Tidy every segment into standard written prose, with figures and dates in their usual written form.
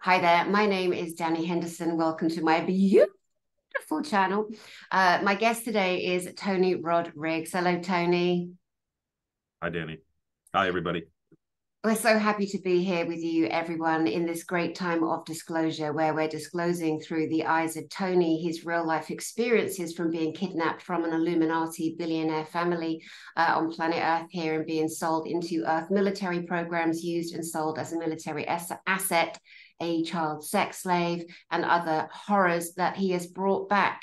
Hi there, my name is Danny Henderson. Welcome to my beautiful channel. My guest today is Tony Rodrigues. Hello, Tony. Hi, Danny. Hi, everybody. We're so happy to be here with you, everyone, in this great time of disclosure where we're disclosing through the eyes of Tony his real life experiences from being kidnapped from an Illuminati billionaire family on planet Earth here and being sold into Earth military programs, used and sold as a military asset, a child sex slave, and other horrors that he has brought back.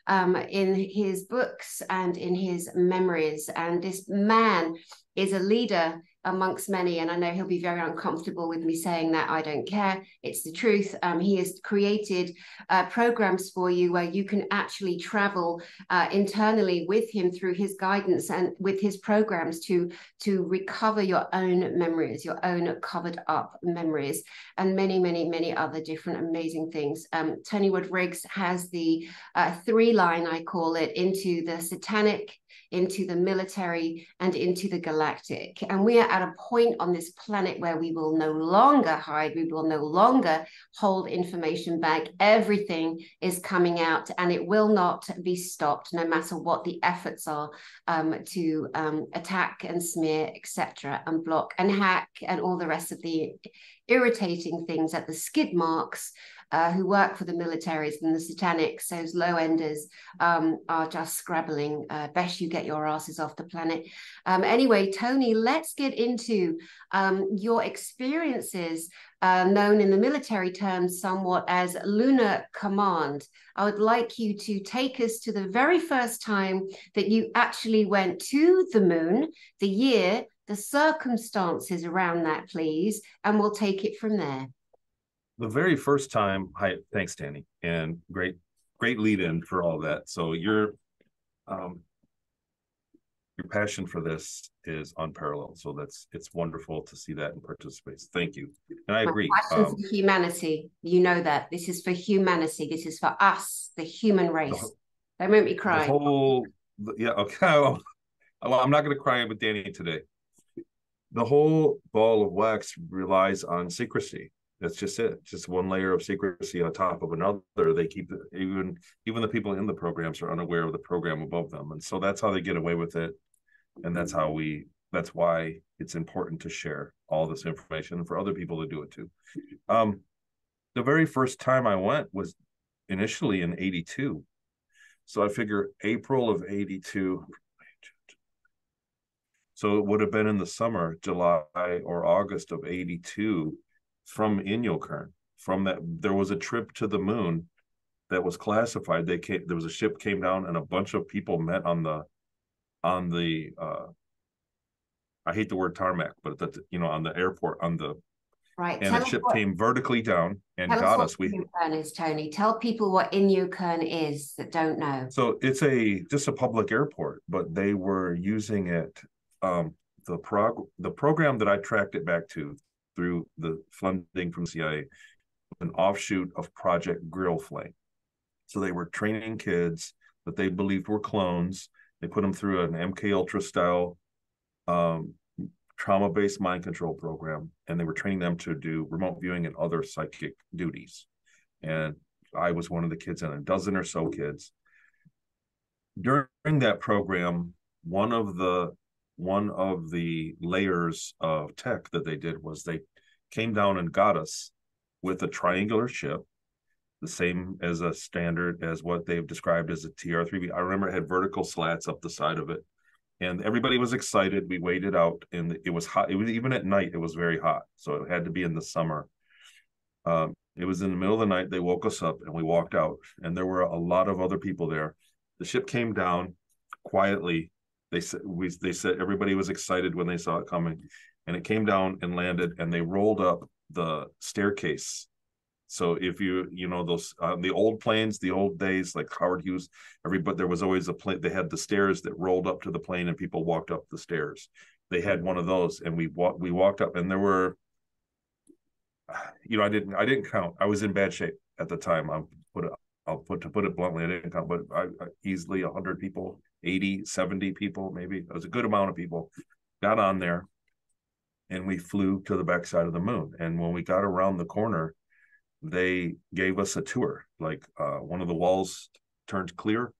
In his books and in his memories. And this man is a leader amongst many, and I know he'll be very uncomfortable with me saying that. I don't care. It's the truth. He has created programs for you where you can actually travel internally with him through his guidance and with his programs to recover your own memories, your own covered up memories, and many, many, many other different amazing things. Tony Rodrigues has the three line, I call it, into the satanic, into the military, and into the galactic. And we are at a point on this planet where we will no longer hide, we will no longer hold information back. Everything is coming out and it will not be stopped, no matter what the efforts are to attack and smear, etc., and block and hack and all the rest of the irritating things at the skid marks who work for the militaries and the satanics, those low enders are just scrabbling. Best you get your asses off the planet. Anyway, Tony, let's get into your experiences, known in the military terms somewhat as Lunar Command. I would like you to take us to the very first time that you actually went to the moon, the year, the circumstances around that, please, and we'll take it from there. The very first time, hi, thanks, Danny, and great lead in for all that. So your passion for this is unparalleled. So it's wonderful to see that and participate. Thank you. And I My agree. passion for humanity, you know that. This is for humanity. This is for us, the human race. Don't make me The cry. whole, yeah, okay. Well, I'm not going to cry with Danny today. The whole ball of wax relies on secrecy. That's just it. Just one layer of secrecy on top of another. They keep even the people in the programs are unaware of the program above them, and so that's how they get away with it. And that's why it's important to share all this information for other people to do it too. The very first time I went was initially in '82, so I figure April of '82. So it would have been in the summer, July or August of '82, from Inyokern. From that, there was a trip to the moon that was classified. There was a ship came down, and a bunch of people met on the I hate the word tarmac, but on the airport Right. and a ship came vertically down and Tell us got what us. Inyokern is, Tony. Tell people what Inyokern is that don't know. So it's just a public airport, but they were using it. The program that I tracked it back to through the funding from the CIA, an offshoot of Project Grill Flame. So they were training kids that they believed were clones. They put them through an MK Ultra style trauma-based mind control program, and they were training them to do remote viewing and other psychic duties. And I was one of the kids, and a dozen or so kids. During that program, one of the layers of tech that they did was they came down and got us with a triangular ship, the same as a standard as what they've described as a TR-3B. I remember it had vertical slats up the side of it, and everybody was excited. We waited out, and it was hot. It was even at night. It was very hot, so it had to be in the summer. It was in the middle of the night. They woke us up, and we walked out, and there were a lot of other people there. The ship came down quietly. They said everybody was excited when they saw it coming, and it came down and landed, and they rolled up the staircase. So if you know those the old planes, the old days, like Howard Hughes, but there was always a plane. They had the stairs that rolled up to the plane, and people walked up the stairs. They had one of those, and we walked up, and there were, I didn't count. I was in bad shape at the time. To put it bluntly, I didn't count, but easily 100 people, 80, 70 people, maybe. It was a good amount of people got on there, and we flew to the backside of the moon. And when we got around the corner, they gave us a tour. Like one of the walls turned clear,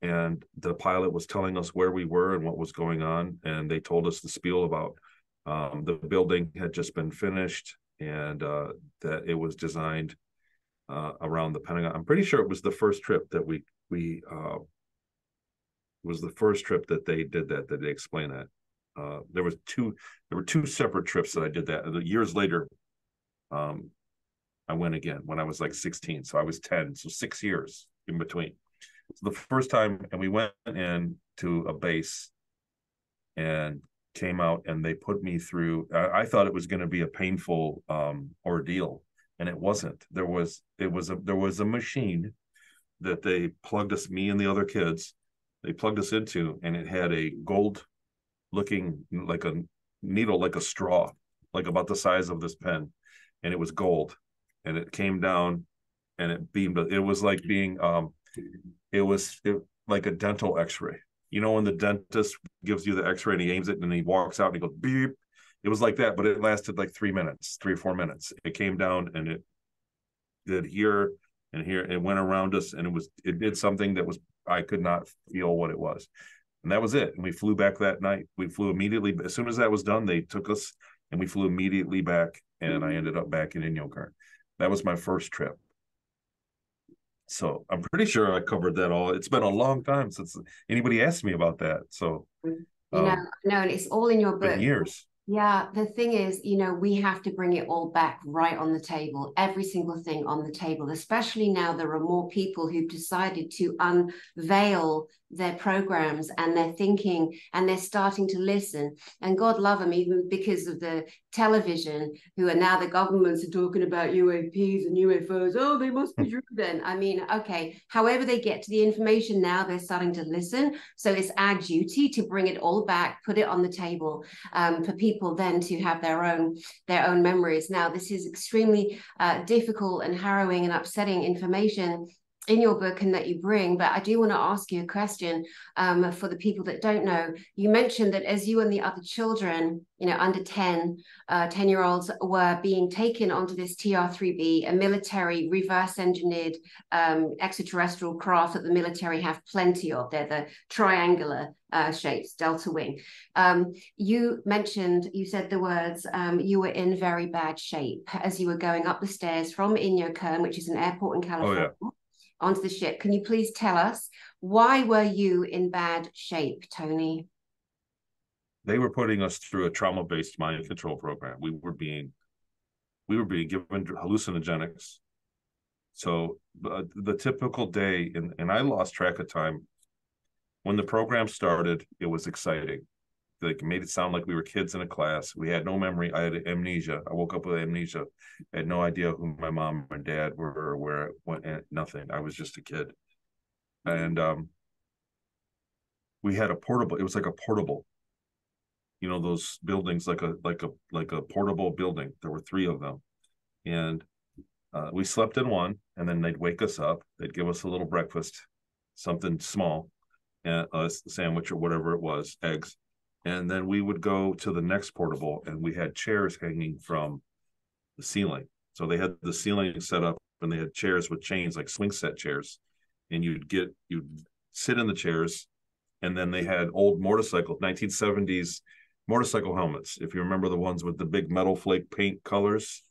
and the pilot was telling us where we were and what was going on. And they told us the spiel about the building had just been finished, and that it was designed around the Pentagon. I'm pretty sure it was the first trip that we was the first trip that they did that they explained that. There were two separate trips that I did that. Years later, I went again when I was like 16. So I was 10. So 6 years in between. So the first time, and we went in to a base and came out, and they put me through. I thought it was going to be a painful ordeal, and it wasn't. There was a machine that they plugged us, me and the other kids, they plugged us into, and it had a gold looking, like a needle, like a straw, like about the size of this pen, and it was gold, and it came down and it beamed. It was like being like a dental x-ray. You know, when the dentist gives you the x-ray and he aims it and he walks out and he goes beep. It was like that, but it lasted like 3 minutes, 3 or 4 minutes. It came down and it did here and here. It went around us, and it did something that was, I could not feel what it was. And that was it. And we flew back that night. We flew immediately. As soon as that was done, they took us and we flew immediately back. And I ended up back in Inyokarn. That was my first trip. So I'm pretty sure I covered that all. It's been a long time since anybody asked me about that. So, and it's all in your book. Been years. Yeah, the thing is, we have to bring it all back right on the table, every single thing on the table, especially now there are more people who've decided to unveil their programs and their thinking, and they're starting to listen. And God love them, even because of the television, who are now the governments are talking about UAPs and UFOs. Oh, they must be true then. I mean, okay, however they get to the information now, they're starting to listen. So it's our duty to bring it all back, put it on the table, for people then to have their own memories. Now, this is extremely difficult and harrowing and upsetting information in your book and that you bring, but I do want to ask you a question for the people that don't know. You mentioned that as you and the other children, under 10-year-olds were being taken onto this TR-3B, a military reverse engineered extraterrestrial craft that the military have plenty of. They're the triangular shapes, delta wing. You said the words, you were in very bad shape as you were going up the stairs from Inyokarn, which is an airport in California. Oh, yeah. Onto the ship. Can you please tell us, why were you in bad shape, Tony? They were putting us through a trauma-based mind control program. We were being given hallucinogenics. So the typical day, and I lost track of time. When the program started, it was exciting. Like, made it sound like we were kids in a class. We had no memory. I had amnesia. I woke up with amnesia. I had no idea who my mom and dad were or where it went. Nothing. I was just a kid. And we had a portable. It was like a portable. Those buildings, like a portable building. There were 3 of them, and we slept in one. And then they'd wake us up. They'd give us a little breakfast, something small, and a sandwich or whatever it was, eggs. And then we would go to the next portable, and we had chairs hanging from the ceiling. So they had the ceiling set up, and they had chairs with chains, like swing set chairs. And you'd sit in the chairs, and then they had old motorcycles, 1970s motorcycle helmets, if you remember the ones with the big metal flake paint colors.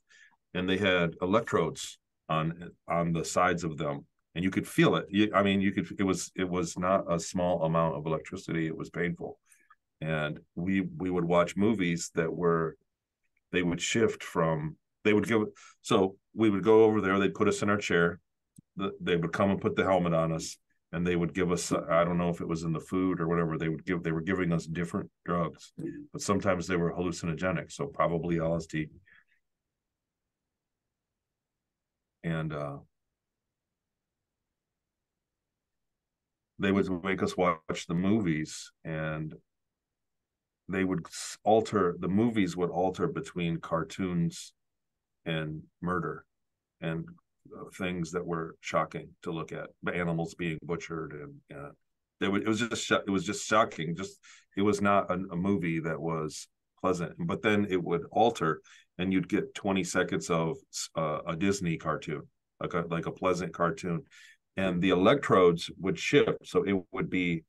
And they had electrodes on the sides of them, and you could feel it. It was not a small amount of electricity. It was painful. And we would watch movies they would shift from, so we would go over there, they'd put us in our chair, they would come and put the helmet on us, and they would give us, I don't know if it was in the food or whatever, they were giving us different drugs, but sometimes they were hallucinogenic, so probably LSD. And they would make us watch the movies, and the movies would alter between cartoons and murder and things that were shocking to look at, animals being butchered, and it was just shocking. It was not a movie that was pleasant. But then it would alter, and you'd get 20 seconds of a Disney cartoon, like a pleasant cartoon, and the electrodes would shift. So it would be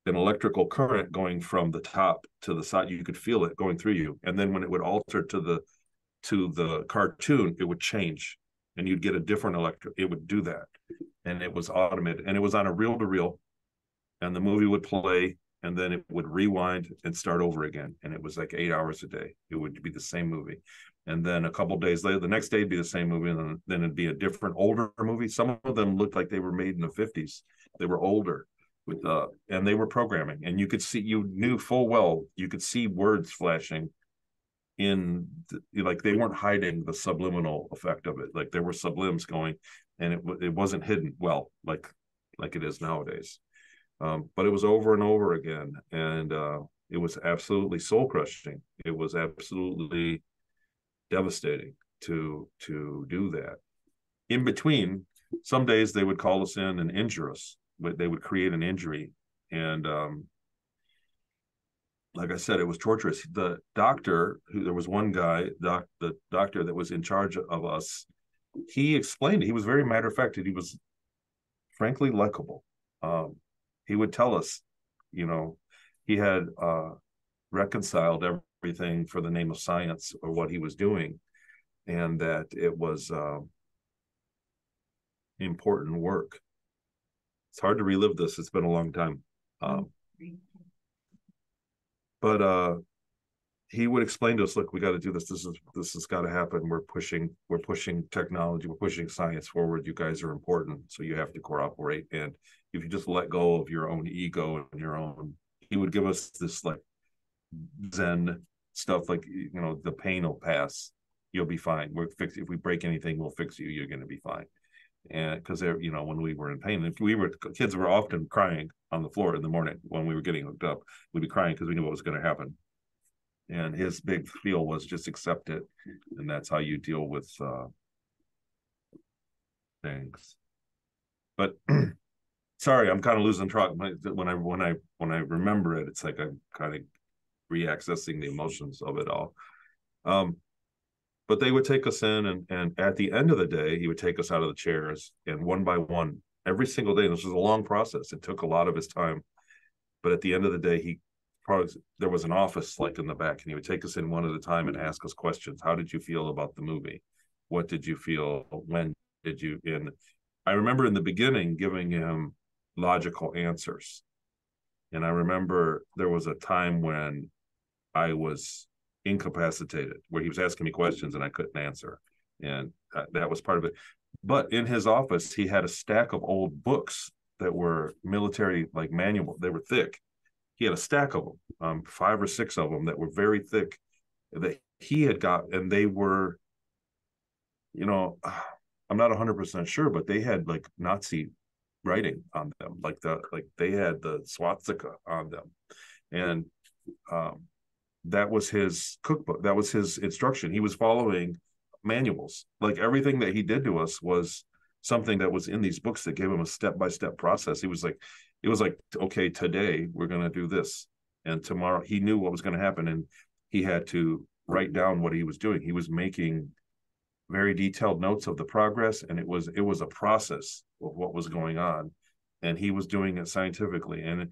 an electrical current going from the top to the side. You could feel it going through you. And then when it would alter to the cartoon, it would change and you'd get a different it would do that. And it was automated, and it was on a reel to reel, and the movie would play and then it would rewind and start over again. And it was like 8 hours a day. It would be the same movie. And then a couple days later, the next day would be the same movie. And then it'd be a different older movie. Some of them looked like they were made in the 50s. They were older and they were programming, and you knew full well, you could see words flashing like they weren't hiding the subliminal effect of it. Like there were sublims going, and it wasn't hidden well, like it is nowadays. But it was over and over again, and it was absolutely soul crushing. It was absolutely devastating to do that. In between, some days they would call us in and injure us. They would create an injury, and like I said, it was torturous. The doctor, there was one guy, the doctor that was in charge of us, he explained it. He was very matter of fact. He was frankly likable. He would tell us, he had reconciled everything for the name of science, or what he was doing, and that it was important work. It's hard to relive this. It's been a long time. But he would explain to us, look, we got to do this. This has got to happen. We're pushing technology. We're pushing science forward. You guys are important. So you have to cooperate. And if you just let go of your own ego and he would give us this like Zen stuff, like, the pain will pass. You'll be fine. If we break anything, we'll fix you. You're going to be fine. And because when we were in pain, kids were often crying on the floor in the morning when we were getting hooked up. We'd be crying because we knew what was going to happen. And his big feel was just accept it, and that's how you deal with things. But sorry, I'm kind of losing track. When I remember it, it's like I'm kind of reaccessing the emotions of it all. But they would take us in, and at the end of the day, he would take us out of the chairs, and one by one, every single day. This was a long process. It took a lot of his time. But at the end of the day, there was an office like in the back, and he would take us in one at a time and ask us questions. How did you feel about the movie? What did you feel? When did you? And I remember in the beginning giving him logical answers. And I remember there was a time when I was incapacitated, where he was asking me questions and I couldn't answer, and that was part of it. But in his office, he had a stack of old books that were military, like manual. They were thick. He had a stack of them, 5 or 6 of them that were very thick, that he had got, and they were, I'm not 100% sure, but they had like Nazi writing on them, like they had the swastika on them, and that was his cookbook. That was his instruction. He was following manuals. Like everything that he did to us was something that was in these books that gave him a step-by-step process. It was like, okay, today we're going to do this. And tomorrow he knew what was going to happen. And he had to write down what he was doing. He was making very detailed notes of the progress. And it was a process of what was going on. And he was doing it scientifically. And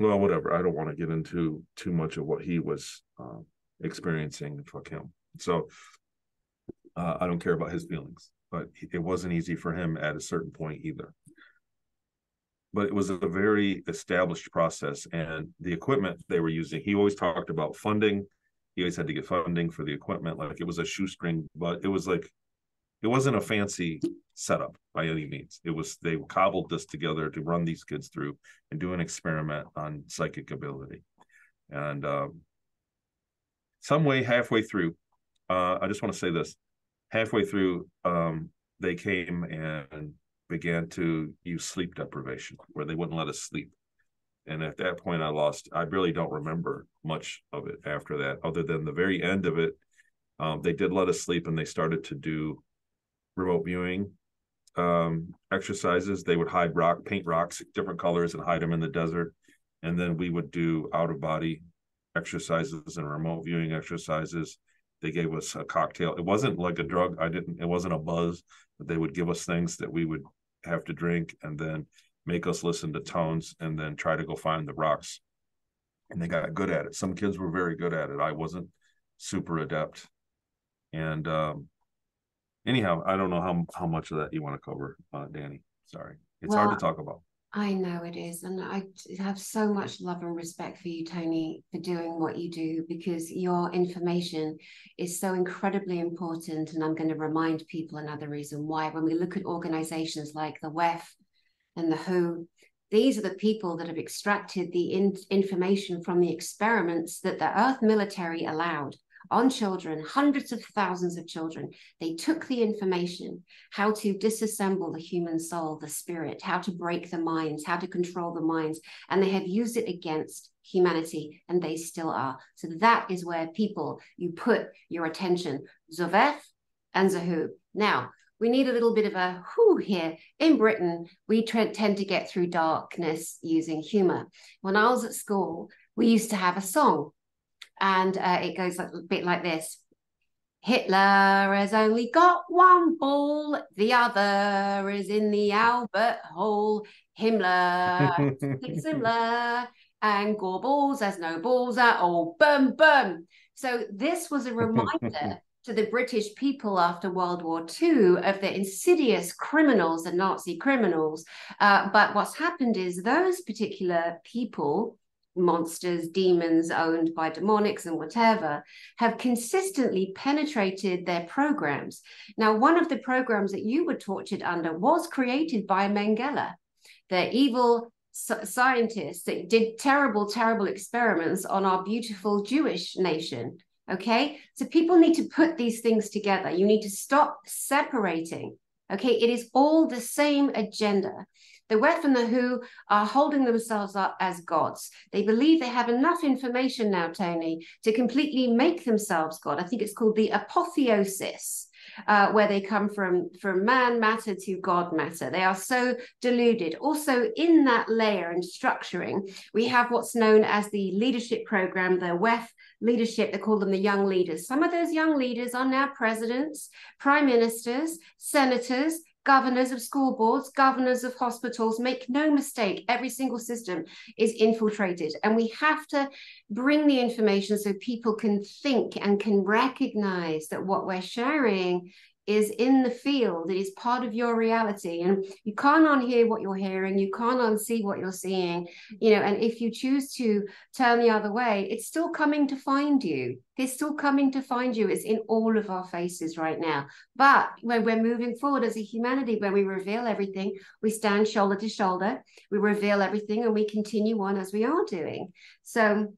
well, whatever. I don't want to get into too much of what he was experiencing. Fuck him. So I don't care about his feelings, but it wasn't easy for him at a certain point either. But it was a very established process, and the equipment they were using, he always talked about funding. He always had to get funding for the equipment. Like it was a shoestring, but it wasn't a fancy setup by any means. They cobbled this together to run these kids through and do an experiment on psychic ability. And some way halfway through, I just want to say this, halfway through, they came and began to use sleep deprivation, where they wouldn't let us sleep. And at that point I really don't remember much of it after that, other than the very end of it. They did let us sleep, and they started to do remote viewing exercises. They would paint rocks different colors and hide them in the desert. And then we would do out of body exercises and remote viewing exercises. They gave us a cocktail. It wasn't like a drug. It wasn't a buzz, but they would give us things that we would have to drink and then make us listen to tones and then try to go find the rocks. And they got good at it. Some kids were very good at it. I wasn't super adept. And anyhow, I don't know how much of that you want to cover, Danny. Sorry. It's hard to talk about. I know it is. And I have so much love and respect for you, Tony, for doing what you do, because your information is so incredibly important. And I'm going to remind people another reason why, when we look at organizations like the WEF and the WHO, these are the people that have extracted the information from the experiments that the Earth military allowed on children, hundreds of thousands of children. They took the information, how to disassemble the human soul, the spirit, how to break the minds, how to control the minds, and they have used it against humanity, and they still are. So that is where you put your attention, Zovef and Zahu. Now, we need a little bit of a whoo here. In Britain, we tend to get through darkness using humor. When I was at school, we used to have a song, and it goes a bit like this. Hitler has only got one ball, the other is in the Albert Hall. Himmler, Himmler, and Goebbels has no balls at all. Boom, boom. So this was a reminder to the British people after World War II of the insidious criminals, the Nazi criminals. But what's happened is those particular people, monsters, demons owned by demonics and whatever, have consistently penetrated their programs. Now, one of the programs that you were tortured under was created by Mengele, the evil scientists that did terrible, terrible experiments on our beautiful Jewish nation. Okay, so people need to put these things together. You need to stop separating. Okay, it is all the same agenda. The WEF and the WHO are holding themselves up as gods. They believe they have enough information now, Tony, to completely make themselves God. I think it's called the apotheosis, where they come from man matter to God matter. They are so deluded. Also, in that layer and structuring, we have what's known as the leadership program, the WEF leadership. They call them the young leaders. Some of those young leaders are now presidents, prime ministers, senators, governors of school boards, governors of hospitals. Make no mistake, every single system is infiltrated. And we have to bring the information so people can think and can recognize that what we're sharing is in the field. It is part of your reality. And you can't unhear what you're hearing. You can't unsee what you're seeing. And if you choose to turn the other way, it's still coming to find you. It's still coming to find you. It's in all of our faces right now. But when we're moving forward as a humanity, when we reveal everything, we stand shoulder to shoulder, we reveal everything, and we continue on as we are doing. So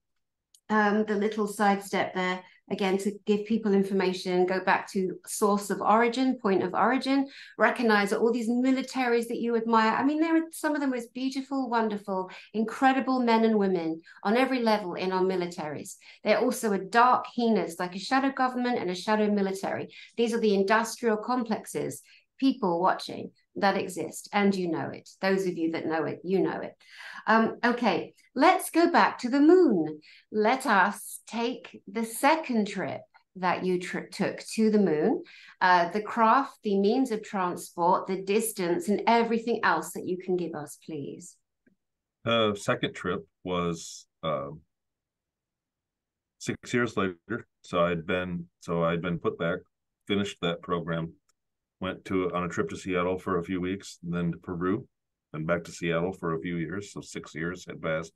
the little sidestep there, again, to give people information, go back to source of origin, point of origin, recognize that all these militaries that you admire, I mean, there are some of the most beautiful, wonderful, incredible men and women on every level in our militaries. They're also a dark, heinous, like a shadow government and a shadow military. These are the industrial complexes, people watching, that exist, and you know it. Those of you that know it, you know it. Okay, let's go back to the moon. Let us take the second trip that you took to the moon, the craft, the means of transport, the distance, and everything else that you can give us, please. The second trip was 6 years later. So I'd been put back, finished that program, went on a trip to Seattle for a few weeks, then to Peru, then back to Seattle for a few years. So 6 years had passed.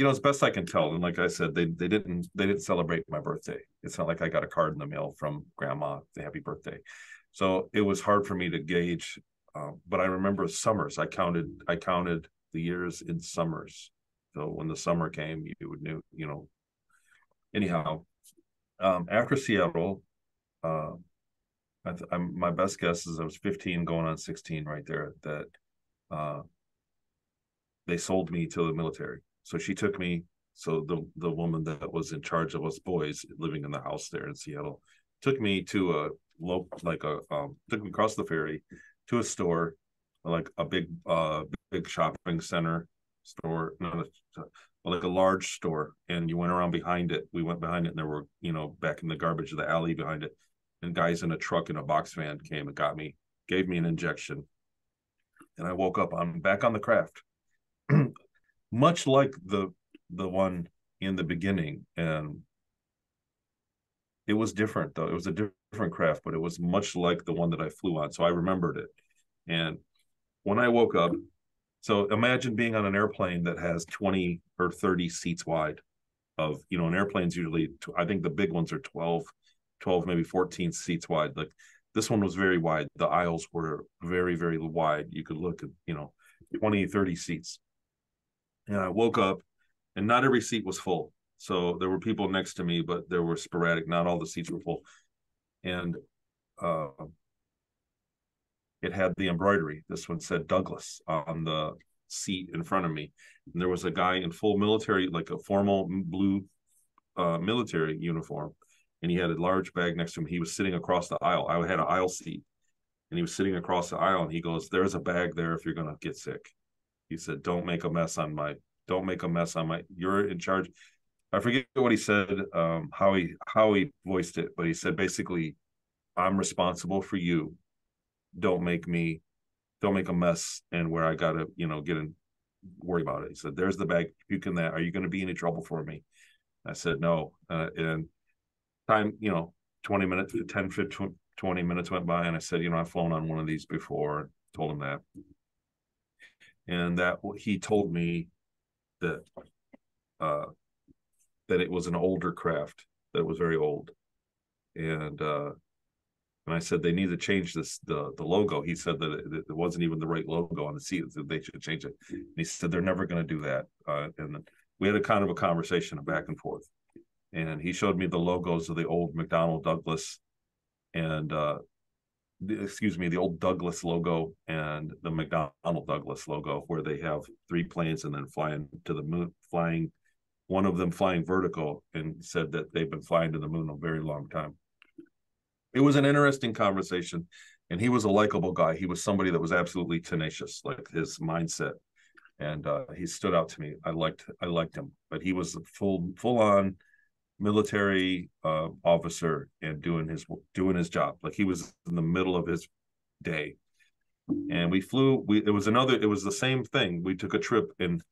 As best I can tell, and like I said, they didn't celebrate my birthday. It's not like I got a card in the mail from grandma, the happy birthday. So it was hard for me to gauge. But I remember summers. I counted the years in summers. So when the summer came, you would know. Anyhow, after Seattle, my best guess is I was 15 going on 16 right there, that they sold me to the military. So she took me, so the woman that was in charge of us boys living in the house there in Seattle took me to took me across the ferry to a store, like a big shopping center store, like a large store, and you went around behind it. We went behind it, and there were, back in the garbage of the alley behind it, and guys in a truck in a box van came and got me, gave me an injection, and I woke up. I'm back on the craft, much like the one in the beginning, and it was different though. It was a different craft, but it was much like the one that I flew on, so I remembered it. And when I woke up, so imagine being on an airplane that has 20 or 30 seats wide. Of, an airplane's usually, I think the big ones are 12, maybe 14 seats wide. Like, this one was very wide. The aisles were very, very wide. You could look at, 20, 30 seats. And I woke up, and not every seat was full. So there were people next to me, but there were sporadic. Not all the seats were full. And uh, it had the embroidery. This one said Douglas on the seat in front of me. And there was a guy in full military, like a formal blue military uniform. And he had a large bag next to him. He was sitting across the aisle. I had an aisle seat, and he was sitting across the aisle, and he goes, "There's a bag there if you're going to get sick." He said, don't make a mess on my, you're in charge. I forget what he said, how he voiced it, but he said basically, I'm responsible for you. Don't make a mess, and where I gotta, get in, worry about it. He said, "There's the bag. You can that. Are you going to be any trouble for me?" I said, "No." And time, 20 minutes, 10, 15, 20 minutes went by, and I said, I've flown on one of these before. Told him that, and that he told me that uh, that it was an older craft, that was very old, and I said they need to change the logo. He said that it wasn't even the right logo on the seat. That they should change it. And he said they're never going to do that. And we had a kind of a conversation, a back and forth. And he showed me the logos of the old McDonnell Douglas and the old Douglas logo and the McDonnell Douglas logo, where they have three planes and then flying to the moon, one of them flying vertical, and said that they've been flying to the moon a very long time. It was an interesting conversation, and he was a likable guy. He was somebody that was absolutely tenacious, like his mindset, and he stood out to me. I liked him, but he was a full on military officer and doing his job. Like, he was in the middle of his day, and we flew. It was the same thing. We took a trip, and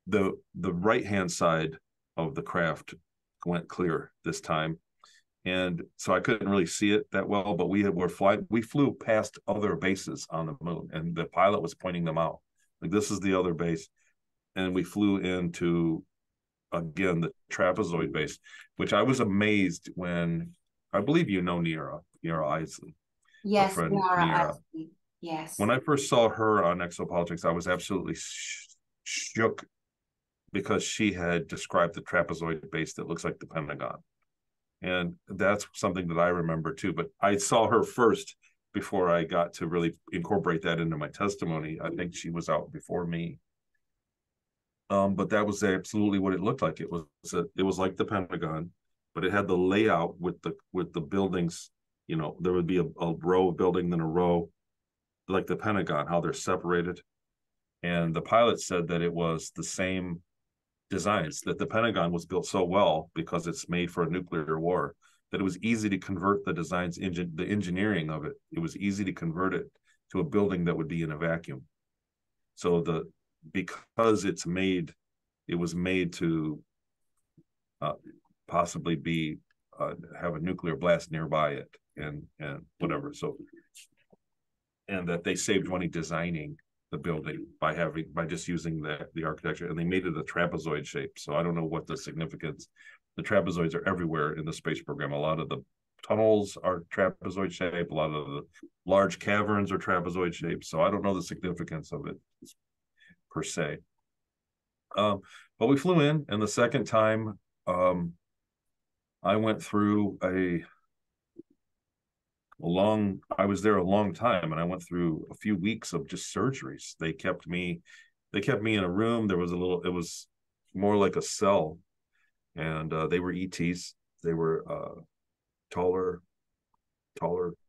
the right hand side of the craft went clear this time, and so I couldn't really see it that well. But we flew past other bases on the moon, and the pilot was pointing them out, like, this is the other base, and we flew into, again, the trapezoid base, which I was amazed when, I believe Niara Isley, our Yes, friend Laura. Niara. Yes. When I first saw her on Exopolitics, I was absolutely shook, because she had described the trapezoid base that looks like the Pentagon. And that's something that I remember too. But I saw her first before I got to really incorporate that into my testimony. I think she was out before me. But that was absolutely what it looked like. It was like the Pentagon, but it had the layout with the buildings. There would be a row of building, then a row, like the Pentagon, how they're separated. And the pilot said that it was the same designs, that the Pentagon was built so well because it's made for a nuclear war, that it was easy to convert the designs, the engineering of it. It was easy to convert it to a building that would be in a vacuum. So because it was made to possibly have a nuclear blast nearby it, and whatever. So, and that they saved money designing the building by just using the architecture, and they made it a trapezoid shape. So I don't know what the significance. The trapezoids are everywhere in the space program. A lot of the tunnels are trapezoid shape. A lot of the large caverns are trapezoid shaped. So I don't know the significance of it per se. But we flew in, and the second time, I went through I was there a long time, and I went through a few weeks of just surgeries. They kept me in a room. It was more like a cell, and they were ETs. They were taller,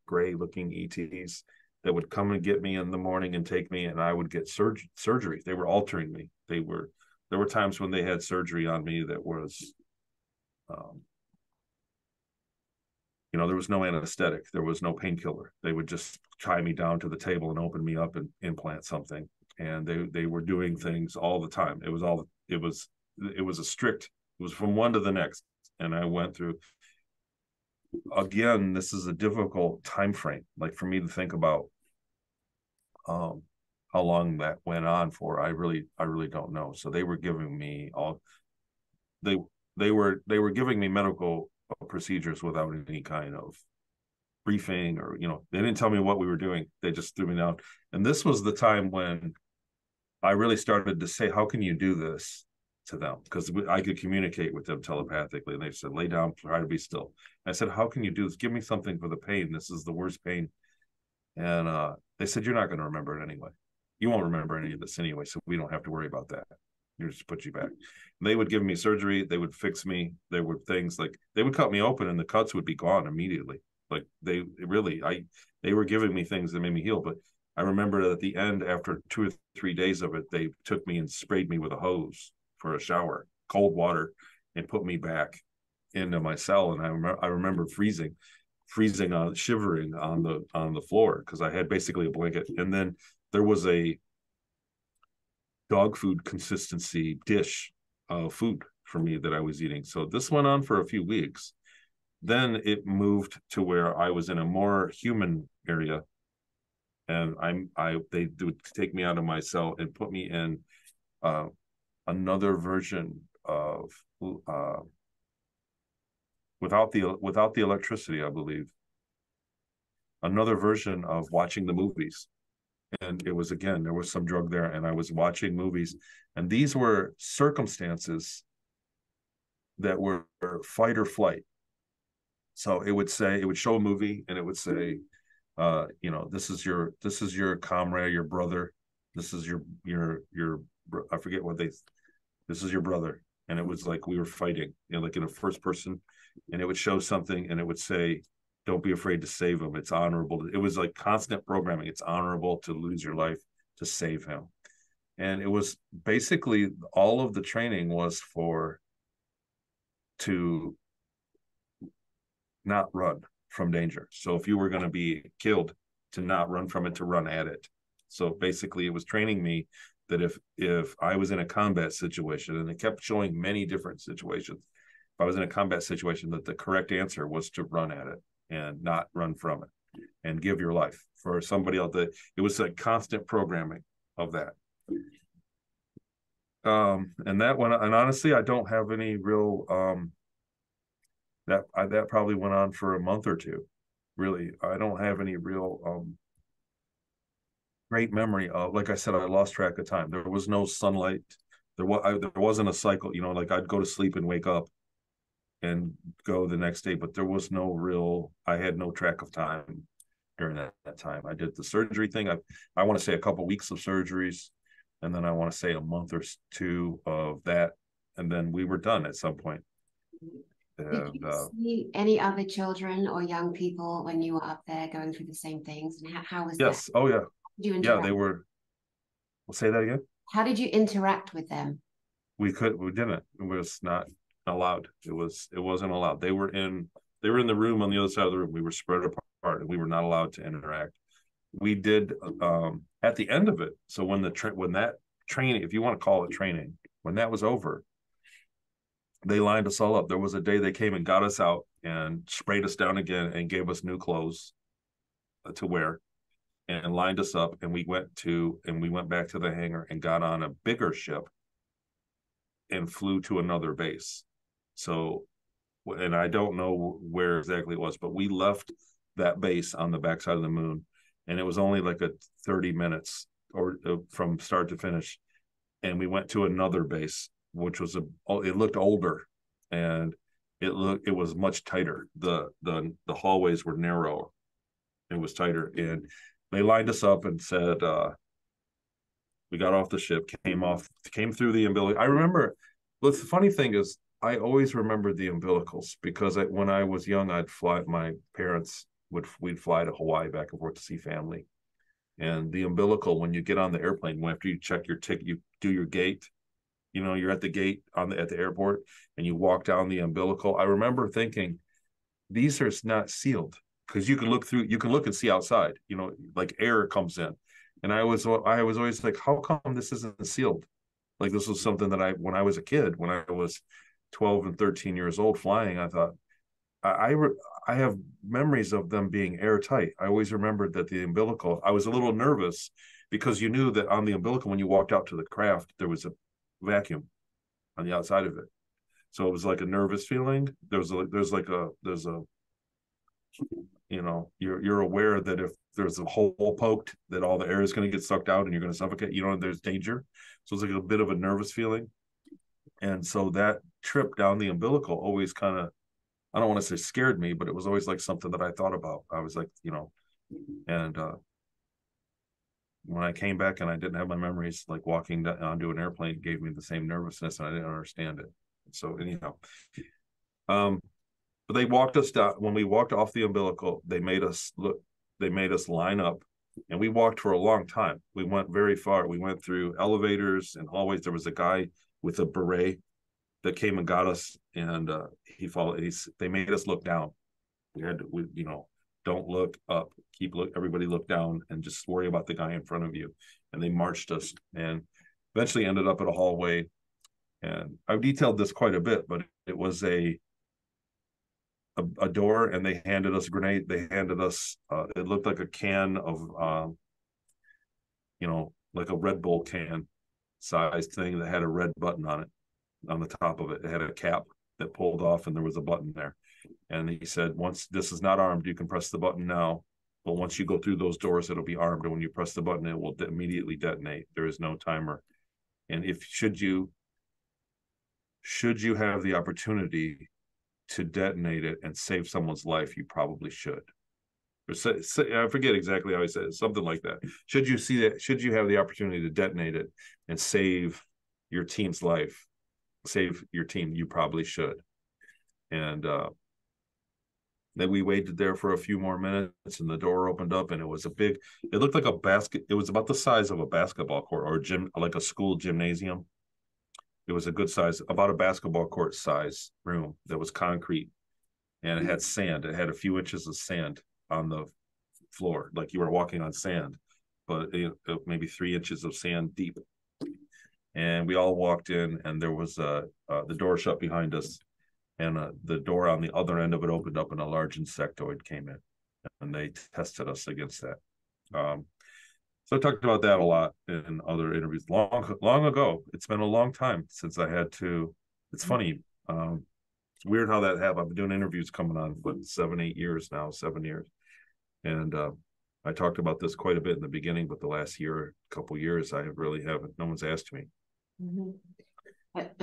gray looking ETs that would come and get me in the morning and take me, and I would get surgery. They were altering me. They were there were times when they had surgery on me that was, um, there was no anesthetic, there was no painkiller. They would just tie me down to the table and open me up and implant something. And they were doing things all the time. It was a strict, it was from one to the next. And I went through, again, this is a difficult time frame, like for me to think about how long that went on for. I really don't know. So they were giving me they they were giving me medical procedures without any kind of briefing, or they didn't tell me what we were doing. They just threw me down. And this was the time when I really started to say, how can you do this to them? Because I could communicate with them telepathically. And they said, lay down, try to be still. I said, how can you do this? Give me something for the pain. This is the worst pain. And they said, you're not going to remember it anyway. You won't remember any of this anyway, so we don't have to worry about that. You just put you back. And they would give me surgery. They would fix me. There were things like they would cut me open and the cuts would be gone immediately. Like they were giving me things that made me heal. But I remember that at the end, after 2 or 3 days of it, they took me and sprayed me with a hose for a shower, cold water, and put me back into my cell. And I remember freezing, shivering on the floor because I had basically a blanket. And then there was a dog food consistency dish of food for me that I was eating. So this went on for a few weeks. Then it moved to where I was in a more human area, and they would take me out of my cell and put me in another version of without the electricity, I believe, another version of watching the movies. And it was, again, there was some drug there, and I was watching movies, and these were circumstances that were fight or flight. So it would show a movie and it would say, this is your comrade, your brother. This is your, I forget this is your brother. And it was like we were fighting, like in a first person, and it would show something and it would say, don't be afraid to save him. It's honorable. It was like constant programming. It's honorable to lose your life to save him. And it was basically all of the training was to not run from danger. So if you were going to be killed, to not run from it, to run at it. So basically it was training me that if I was in a combat situation, and it kept showing many different situations, if I was in a combat situation, that the correct answer was to run at it and not run from it and give your life for somebody else. That it was a constant programming of that. And that went, and honestly, I don't have any real, that probably went on for a month or two. Really, I don't have any real great memory of. Like I said, I lost track of time. There was no sunlight. There wasn't a cycle. Like I'd go to sleep and wake up and go the next day, but there was no real. I had no track of time during that time. I did the surgery thing. I want to say a couple weeks of surgeries, and then I want to say a month or two of that, and then we were done at some point. Did you see any other children or young people when you were up there going through the same things? And how was that? Yes. Oh, yeah. Did you interact? Yeah, they were. We'll say that again. How did you interact with them? We didn't. It was not allowed. It wasn't allowed. They were in the room on the other side of the room. We were spread apart, and we were not allowed to interact. We did at the end of it. So when that training, if you want to call it training, when that was over, they lined us all up. There was a day they came and got us out and sprayed us down again and gave us new clothes to wear and lined us up. And we went back to the hangar and got on a bigger ship and flew to another base. So, and I don't know where exactly it was, but we left that base on the backside of the moon, and it was only like 30 minutes or from start to finish. And we went to another base, which was it looked older, and it was much tighter. The hallways were narrower. It was tighter, and they lined us up and said, we got off the ship, came through the umbilical. I remember, the funny thing is, I always remembered the umbilicals because when I was young, my parents we'd fly to Hawaii back and forth to see family. And the umbilical, when you get on the airplane, after you check your ticket, you do your gate, You know, you're at the gate at the airport, and you walk down the umbilical. I remember thinking, these are not sealed, because you can look and see outside. You know, like air comes in, and I was always like, how come this isn't sealed? Like, this was something that when I was a kid, when I was 12 and 13 years old flying, I thought, I I have memories of them being airtight. I always remembered that the umbilical, I was a little nervous because you knew that on the umbilical, when you walked out to the craft, there was a vacuum on the outside of it. So it was like a nervous feeling. There's a, you know, you're aware that if there's a hole poked, that all the air is going to get sucked out and you're going to suffocate. You know, there's danger. So it's like a bit of a nervous feeling. And so that trip down the umbilical always kind of, I don't want to say scared me, but it was always like something that I thought about. I was like, you know, and when I came back and I didn't have my memories, like walking onto an airplane gave me the same nervousness, and I didn't understand it. So anyhow, but they walked us down. When we walked off the umbilical, they made us line up, and we walked for a long time. We went very far. We went through elevators and hallways. There was a guy with a beret that came and got us, and they made us look down. You know, don't look up, everybody look down, and just worry about the guy in front of you. And they marched us, and eventually ended up at a hallway. And I've detailed this quite a bit, but it was a door, and they handed us a grenade. They handed us, it looked like a can of, you know, like a Red Bull can sized thing that had a red button on it, on the top of it. It had a cap that pulled off, and there was a button there. And he said, once this is not armed, you can press the button now. But once you go through those doors, it'll be armed. And when you press the button, it will immediately detonate. There is no timer. And should you have the opportunity to detonate it and save someone's life, you probably should. I forget exactly how he said it, something like that. Should you have the opportunity to detonate it and save your team's life, save your team, you probably should. And then we waited there for a few more minutes, and the door opened up, and it looked like a basket. It was about the size of a basketball court, or a gym, like a school gymnasium. It was a good size, about a basketball court size room that was concrete, and it had sand. It had a few inches of sand on the floor, like you were walking on sand, but maybe 3 inches of sand deep. And we all walked in, and there was the door shut behind us, and the door on the other end of it opened up, and a large insectoid came in, and they tested us against that. So I talked about that a lot in other interviews long ago. It's been a long time since I had to. It's funny. It's weird how that happened. I've been doing interviews coming on for 7 years now, 7 years. And I talked about this quite a bit in the beginning, but the last couple years, I really haven't. No one's asked me. Mm-hmm. But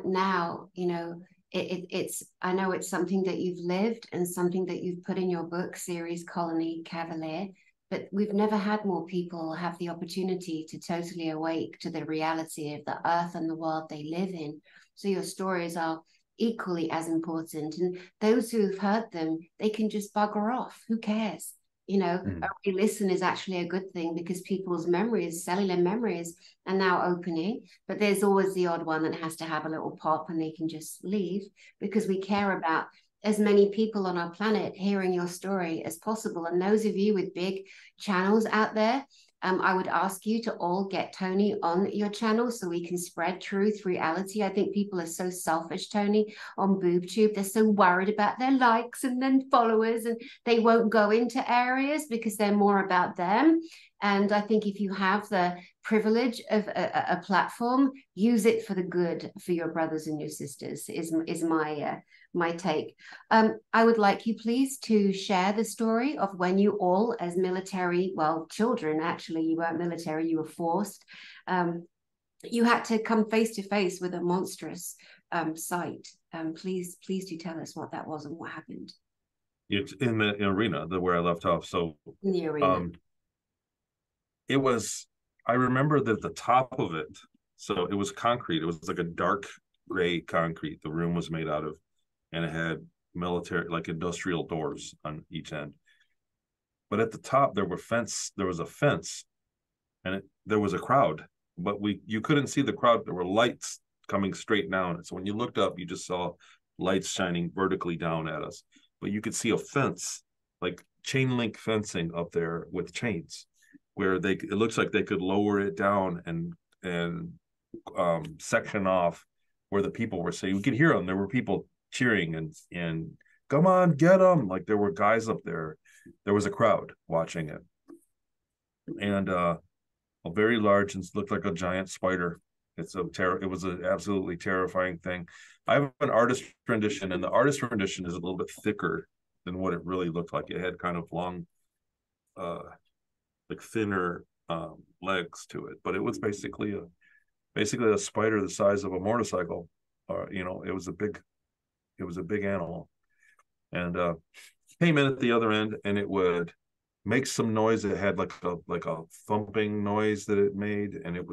now, you know, it's, I know it's something that you've lived and something that you've put in your book series, Colony Cavalier, but we've never had more people have the opportunity to totally awake to the reality of the earth and the world they live in. So your stories are equally as important. And those who've heard them, they can just bugger off. Who cares? You know, a re-listen is actually a good thing, because people's memories, cellular memories, are now opening. But there's always the odd one that has to have a little pop and they can just leave, because we care about as many people on our planet hearing your story as possible. And those of you with big channels out there, I would ask you to all get Tony on your channel so we can spread truth, reality. I think people are so selfish, Tony, on BoobTube. They're so worried about their likes and then followers, and they won't go into areas because they're more about them. And I think if you have the privilege of a platform, use it for the good for your brothers and your sisters, is my take. I would like you please to share the story of when you all, as military, well, children, actually, you weren't military, you were forced. You had to come face to face with a monstrous sight. Please do tell us what that was and what happened. It's in the arena, where I left off. So in the arena. It was, I remember that the top of it, so it was concrete. It was like a dark gray concrete the room was made out of, and it had military, like industrial doors on each end. But at the top there was a fence, and there was a crowd but you couldn't see the crowd. There were lights coming straight down. And so when you looked up, you just saw lights shining vertically down at us. But you could see a fence, like chain link fencing up there with chains, where it looks like they could lower it down and section off where the people were. So you could hear them. There were people cheering and come on, get them. Like there were guys up there. There was a crowd watching it. And a very large and looked like a giant spider. It was an absolutely terrifying thing. I have an artist rendition, and the artist rendition is a little bit thicker than what it really looked like. It had kind of long, like thinner legs to it, but it was basically a spider the size of a motorcycle. It was a big animal, and came in at the other end, and it would make some noise. It had like a thumping noise that it made, and it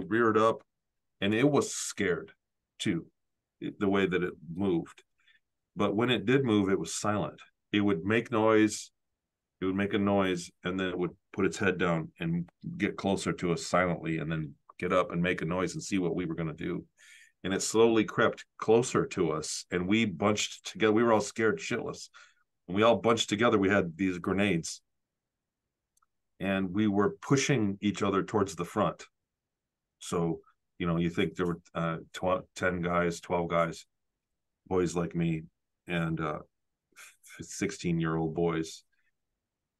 reared up, and it was scared too, the way that it moved. But when it did move, it was silent. It would make noise. It would make a noise, and then it would put its head down and get closer to us silently, and then get up and make a noise and see what we were going to do. And it slowly crept closer to us, and we bunched together. We were all scared shitless. And we all bunched together. We had these grenades, and we were pushing each other towards the front. So, you think there were 10 guys, 12 guys, boys like me, and 16-year-old boys.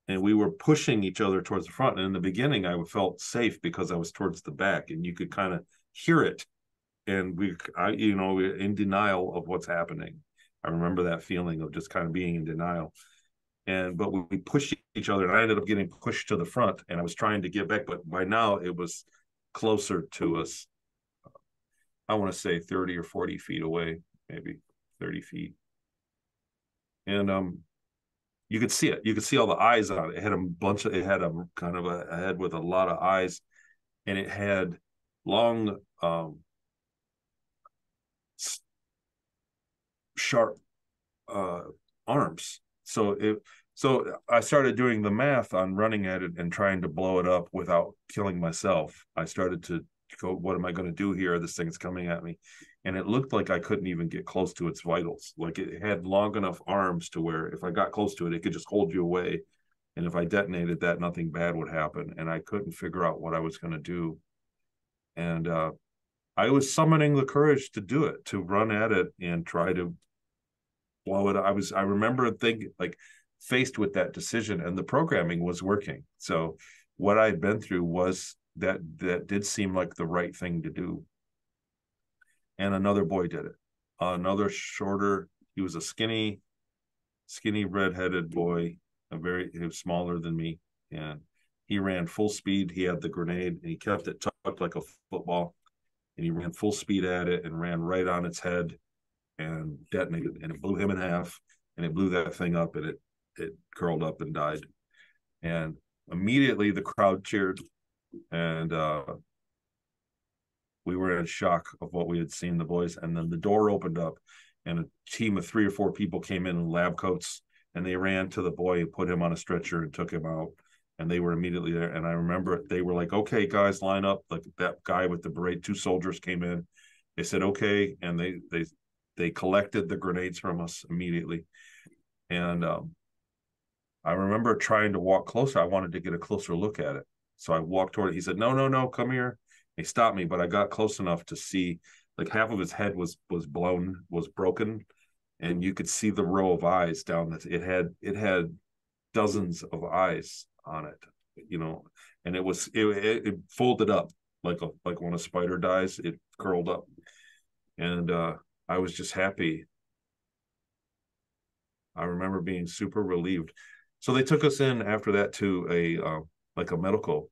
And we were pushing each other towards the front. And in the beginning, I felt safe because I was towards the back, and you could kind of hear it. And we were in denial of what's happening. I remember that feeling of just kind of being in denial. But we pushed each other, and I ended up getting pushed to the front, and I was trying to get back, but by now it was closer to us. I want to say 30 or 40 feet away, maybe 30 feet. And you could see it. You could see all the eyes on it. It had a kind of a head with a lot of eyes, and it had long, sharp arms. So I started doing the math on running at it and trying to blow it up without killing myself. I started to go, what am I going to do here? This thing's coming at me. And it looked like I couldn't even get close to its vitals. Like it had long enough arms to where if I got close to it, it could just hold you away. And if I detonated that, nothing bad would happen. And I couldn't figure out what I was going to do. And I was summoning the courage to do it, to run at it and try to blow it. I remember thinking, like, faced with that decision, and the programming was working. So what I'd been through was that did seem like the right thing to do. And another boy did it. Another shorter, he was a skinny redheaded boy, he was smaller than me, and he ran full speed. He had the grenade, and he kept it tucked like a football, and he ran full speed at it and ran right on its head and detonated, and it blew him in half, and it blew that thing up, and it curled up and died. And immediately the crowd cheered, and we were in shock of what we had seen, the boys. And then the door opened up, and a team of 3 or 4 people came in lab coats, and they ran to the boy and put him on a stretcher and took him out. And they were immediately there. And I remember they were like, okay, guys, line up. Like that guy with the beret, 2 soldiers came in. They said, okay. And they collected the grenades from us immediately. And I remember trying to walk closer. I wanted to get a closer look at it. So I walked toward it. He said, no, come here. He stopped me, but I got close enough to see, like, half of his head was broken, and you could see the row of eyes down that it had dozens of eyes on it, and it folded up like when a spider dies, it curled up. And I was just happy. I remember being super relieved. So they took us in after that to a medical.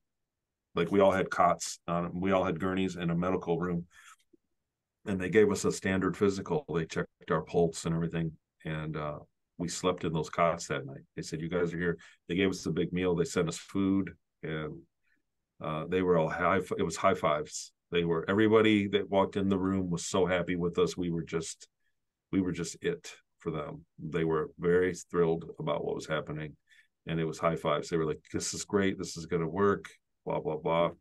Like we all had cots, we all had gurneys in a medical room, and they gave us a standard physical. They checked our pulse and everything, and we slept in those cots that night. They said, "You guys are here." They gave us a big meal. They sent us food, and they were all it was high fives. Everybody that walked in the room was so happy with us. We were just it for them. They were very thrilled about what was happening, and it was high fives. They were like, "This is great. This is going to work." Blah blah blah.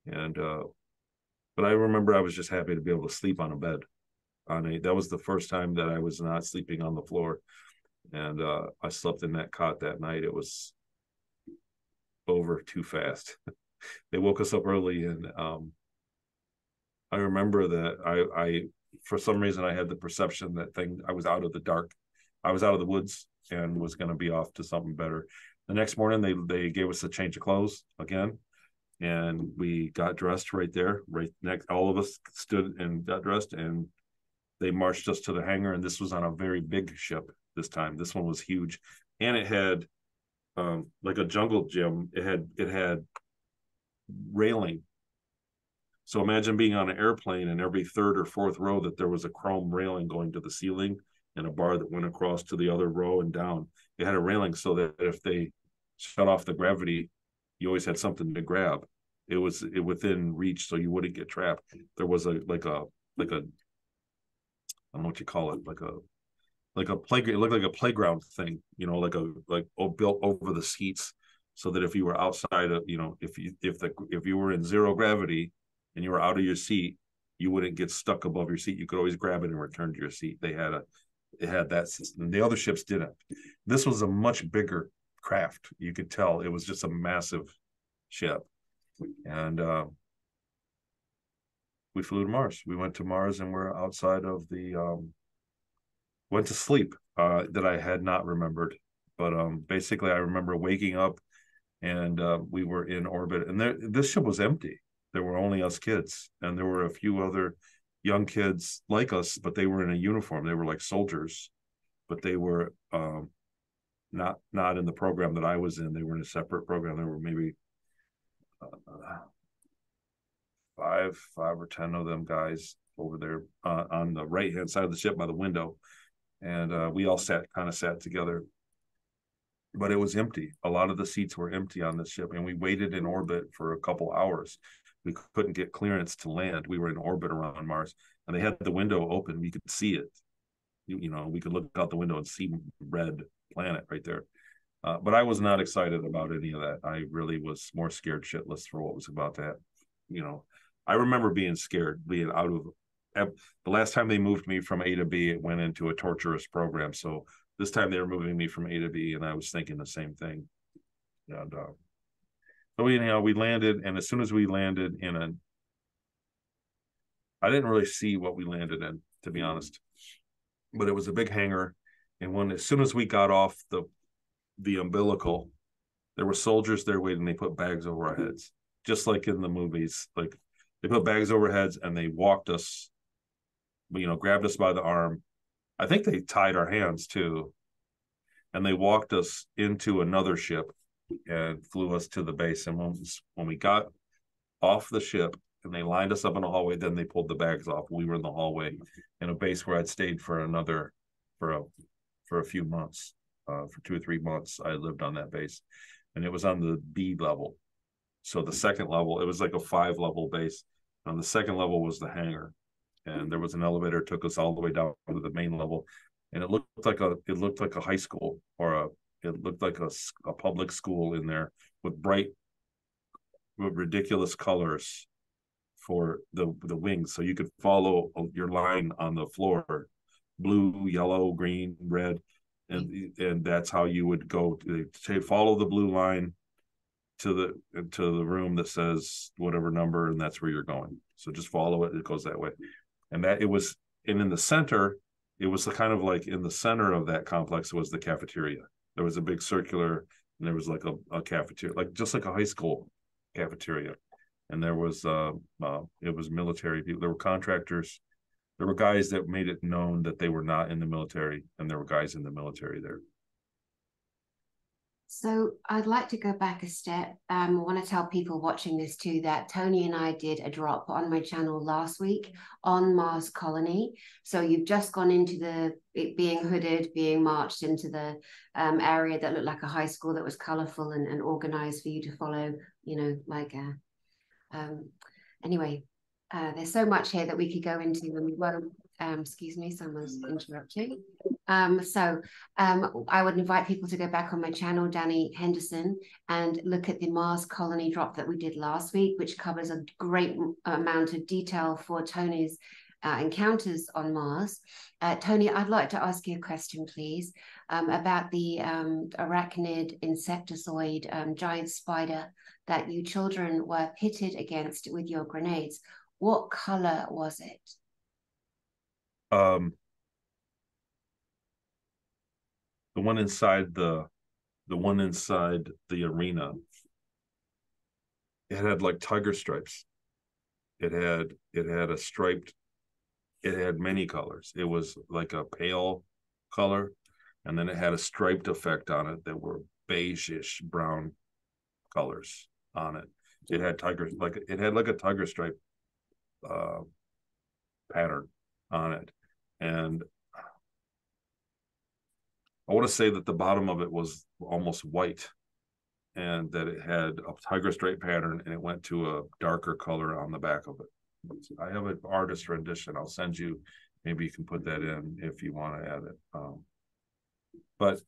And but I remember I was just happy to be able to sleep on a bed. That was the first time that I was not sleeping on the floor, and I slept in that cot that night. It was over too fast. They woke us up early, and I remember that I for some reason I had the perception that I was out of the dark, I was out of the woods and was going to be off to something better. The next morning they gave us a change of clothes again, and we got dressed right there, right next. All of us stood and got dressed, and they marched us to the hangar. And this was on a very big ship this time. This one was huge, and it had like a jungle gym. It had railing. So imagine being on an airplane and every third or fourth row that there was a chrome railing going to the ceiling and a bar that went across to the other row and down. It had a railing so that if they shut off the gravity, you always had something to grab. It was within reach, so you wouldn't get trapped. There was a I don't know what you call it, like a playground. It looked like a playground thing, like built over the seats, so that if you were outside of, if you were in zero gravity and you were out of your seat, you wouldn't get stuck above your seat. You could always grab it and return to your seat. It had that system. The other ships didn't. This was a much bigger craft. You could tell it was just a massive ship, and we flew to Mars. We went to Mars, and we're outside of the went to sleep that I had not remembered. But basically, I remember waking up, and we were in orbit, and this ship was empty. There were only us kids, and there were a few other young kids like us, but they were in a uniform. They were like soldiers, but they were not in the program that I was in. They were in a separate program. There were maybe five or 10 of them guys over there on the right hand side of the ship by the window, and we all sat together, but it was empty. A lot of the seats were empty on this ship, and we waited in orbit for a couple hours. We couldn't get clearance to land. We were in orbit around Mars, and they had the window open. We could see it. We could look out the window and see red planet right there. But I was not excited about any of that. I really was more scared shitless for what was about to happen. I remember being scared, being out of the last time they moved me from A to B, it went into a torturous program. So this time they were moving me from A to B, and I was thinking the same thing. And so we landed, and as soon as we landed I didn't really see what we landed in, to be honest, but it was a big hangar. And as soon as we got off the umbilical, there were soldiers there waiting. They put bags over our heads, just like in the movies. Like they put bags over our heads, and they walked us, grabbed us by the arm. I think they tied our hands too, and they walked us into another ship and flew us to the base. And when we got off the ship and they lined us up in a hallway, then they pulled the bags off. We were in the hallway in a base where I'd stayed for a few months. For 2 or 3 months, I lived on that base, and it was on the B level. So the second level, it was like a 5-level base. On the second level was the hangar, and there was an elevator that took us all the way down to the main level, and it looked like a high school, or it looked like a public school in there with ridiculous colors for the wings, so you could follow your line on the floor: blue, yellow, green, red, and that's how you would go to follow the blue line to the room that says whatever number, and that's where you're going. So just follow it. It goes that way. And in the center, it was kind of like in the center of that complex was the cafeteria. There was a big circular, and there was like a cafeteria, just like a high school cafeteria. And there was it was military people. There were contractors. There were guys that made it known that they were not in the military, and there were guys in the military there. So I'd like to go back a step. I want to tell people watching this too that Tony and I did a drop on my channel last week on Mars Colony. So you've just gone into it being hooded, being marched into the area that looked like a high school that was colorful and organized for you to follow, anyway, there's so much here that we could go into, and we won't. excuse me, someone's interrupting. I would invite people to go back on my channel, Danny Henderson, and look at the Mars colony drop that we did last week, which covers a great amount of detail for Tony's encounters on Mars. Tony, I'd like to ask you a question, please, about the arachnid insectozoid giant spider that you children were pitted against with your grenades. What color was it? The one inside the arena, it had like tiger stripes. It had a striped, it had many colors. It was like a pale color, and then it had a striped effect on it that were beige-ish brown colors on it. It had a tiger stripe pattern on it. And I want to say that the bottom of it was almost white, and that it had a tiger stripe pattern, and it went to a darker color on the back of it. I have an artist rendition. I'll send you. Maybe you can put that in if you want to add it. But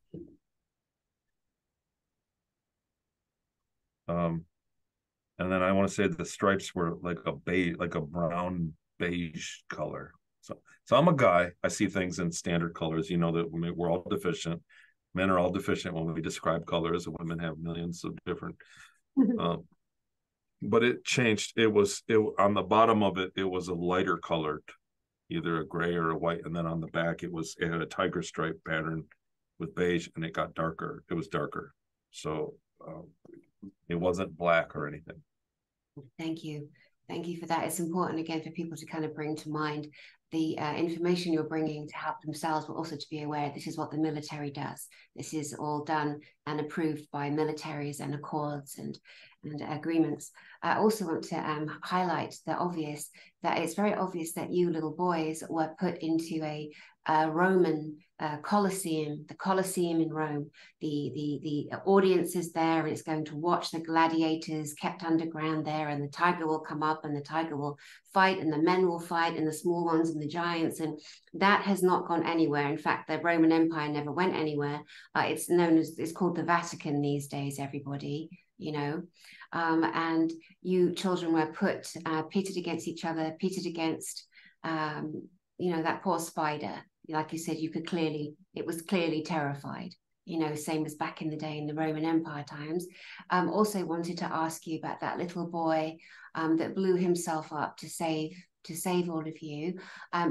and then I want to say the stripes were like a brown beige color. So I'm a guy. I see things in standard colors. You know that we're all deficient. Men are all deficient when we describe colors. Women have millions of different. But it changed. It on the bottom of it. It was a lighter colored, either a gray or a white, and then on the back it had a tiger stripe pattern with beige, and it got darker. It was darker. So it wasn't black or anything. Thank you. Thank you for that. It's important, again, for people to kind of bring to mind the information you're bringing to help themselves, but also to be aware this is what the military does. This is all done and approved by militaries and accords and agreements. I also want to highlight the obvious, that it's very obvious that you little boys were put into a Roman Colosseum, the Colosseum in Rome. The audience is there, and it's going to watch the gladiators kept underground there, and the tiger will come up and the tiger will fight, and the men will fight, and the small ones and the giants, and that has not gone anywhere. In fact, the Roman Empire never went anywhere. It's called the Vatican these days, everybody, you know. And you children were pitted against each other, pitted against that poor spider. Like you said, it was clearly terrified, same as back in the day in the Roman Empire times. Also wanted to ask you about that little boy that blew himself up to save all of you.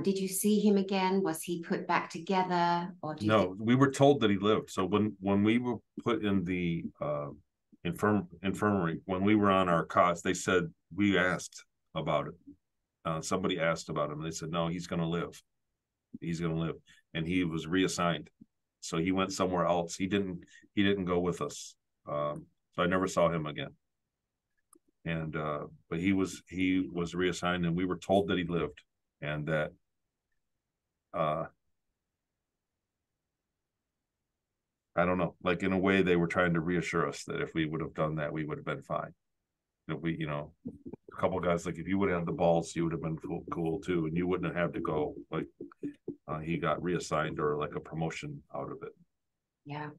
Did you see him again? Was he put back together? Or no, we were told that he lived. So when we were put in the infirmary, when we were on our cots, they said, we asked about it. Somebody asked about him. They said, no, he's going to live. He's going to live. And he was reassigned. So he went somewhere else. He didn't go with us. So I never saw him again. And but he was reassigned, and we were told that he lived, and that I don't know, like in a way they were trying to reassure us that if we would have done that, we would have been fine. That we, a couple of guys, like if you would have had the balls, you would have been cool too, and you wouldn't have had to go. Like he got reassigned or like a promotion out of it. Yeah.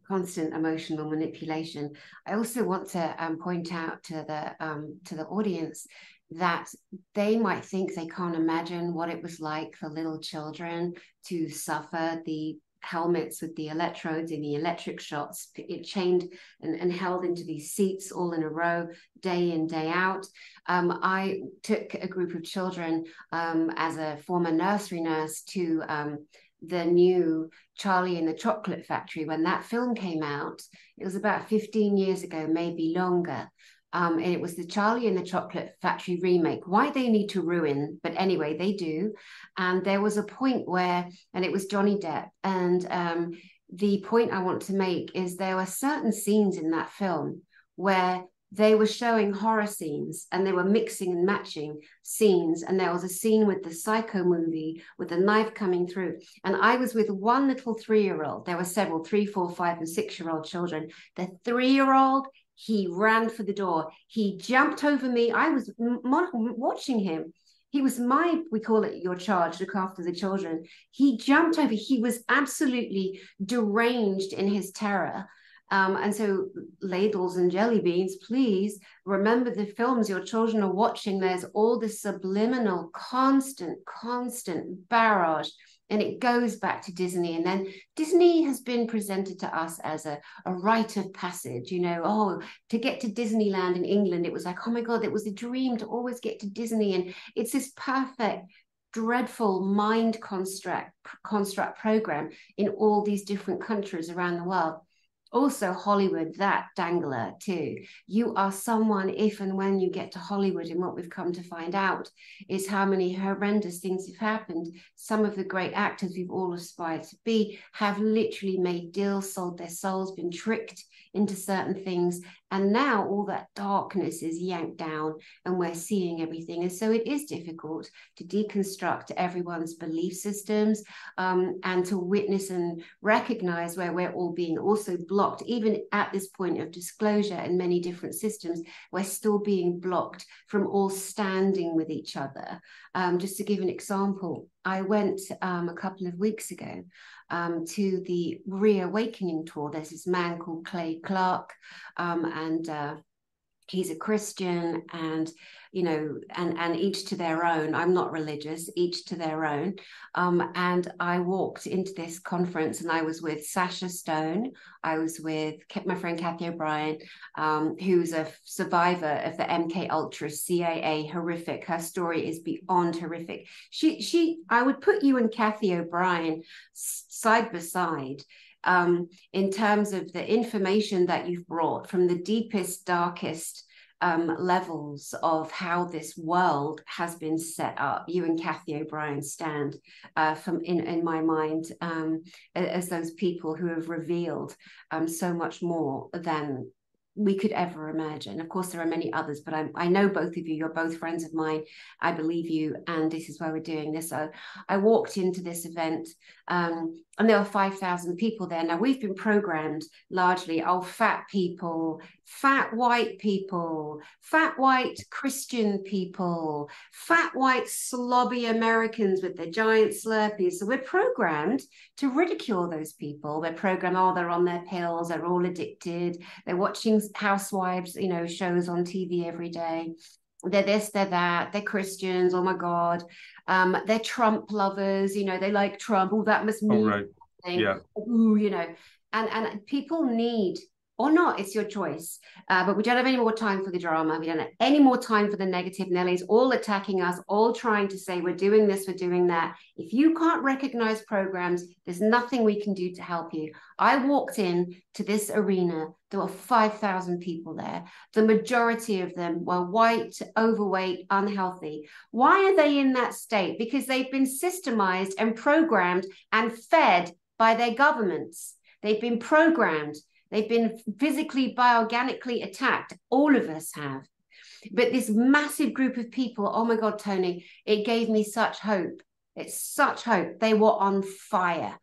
Constant emotional manipulation. I also want to point out to the audience that they might think they can't imagine what it was like for little children to suffer the helmets with the electrodes and the electric shots, it chained and held into these seats all in a row, day in, day out. I took a group of children as a former nursery nurse to the new Charlie and the Chocolate Factory. When that film came out, it was about 15 years ago, maybe longer. And it was the Charlie and the Chocolate Factory remake. Why they need to ruin, but anyway, they do. And there was a point where, and it was Johnny Depp. And the point I want to make is there were certain scenes in that film where they were showing horror scenes and they were mixing and matching scenes. And there was a scene with the Psycho movie with a knife coming through. And I was with one little 3-year-old. There were several 3, 4, 5, and 6-year-old children. The 3-year-old, he ran for the door. He jumped over me. I was watching him. He was we call it your charge, look after the children. He jumped over, he was absolutely deranged in his terror. And so, ladles and jelly beans, please remember the films your children are watching. There's all this subliminal, constant barrage. And it goes back to Disney. And then Disney has been presented to us as a rite of passage, you know, oh, to get to Disneyland in England, it was like, oh my God, it was a dream to always get to Disney. And it's this perfect, dreadful mind construct program in all these different countries around the world. Also, Hollywood, that dangler too. You are someone if and when you get to Hollywood, and what we've come to find out is how many horrendous things have happened. Some of the great actors we've all aspired to be have literally made deals, sold their souls, been tricked into certain things, and now all that darkness is yanked down and we're seeing everything. And so it is difficult to deconstruct everyone's belief systems, and to witness and recognize where we're all being also blocked. Even at this point of disclosure in many different systems, we're still being blocked from all standing with each other. Just to give an example, I went a couple of weeks ago to the Reawakening tour. There's this man called Clay Clark, and he's a Christian, and you know, and each to their own. I'm not religious, each to their own. And I walked into this conference, and I was with Sasha Stone. I was with my friend Kathy O'Brien, who's a survivor of the MK Ultra CIA, horrific. Her story is beyond horrific. I would put you and Kathy O'Brien side by side, in terms of the information that you've brought from the deepest, darkest levels of how this world has been set up. You and Kathy O'Brien stand in my mind, as those people who have revealed so much more than we could ever imagine. Of course, there are many others, but I know both of you. You're both friends of mine. I believe you, and this is why we're doing this. So I walked into this event, and there were 5,000 people there. Now, we've been programmed largely, fat people, fat white people, fat white Christian people, fat white slobby Americans with their giant Slurpees. So we're programmed to ridicule those people. We're programmed, oh, they're on their pills, they're all addicted, they're watching housewives, you know, shows on TV every day. They're this, they're that, they're Christians, oh my God. They're Trump lovers, you know, they like Trump. Oh, that must mean right. Yeah. Ooh, you know, and people need, or not, it's your choice. But we don't have any more time for the drama. We don't have any more time for the negative Nellies, all attacking us, all trying to say we're doing this, we're doing that. If you can't recognize programs, there's nothing we can do to help you. I walked in to this arena. There were 5,000 people there. The majority of them were white, overweight, unhealthy. Why are they in that state? Because they've been systemized and programmed and fed by their governments. They've been programmed. They've been physically, bioorganically attacked. All of us have. But this massive group of people, oh my God, Tony, it gave me such hope. It's such hope. They were on fire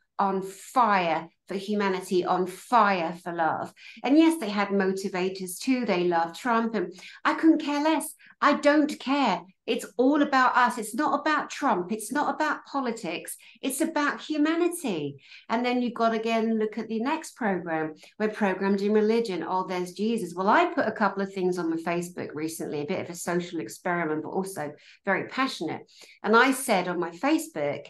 for humanity, on fire for love. And yes, they had motivators too. They loved Trump, and I couldn't care less. I don't care. It's all about us. It's not about Trump. It's not about politics. It's about humanity. And then you've got to again look at the next program. We're programmed in religion. Oh, there's Jesus. Well, I put a couple of things on my Facebook recently, a bit of a social experiment, but also very passionate. And I said on my Facebook,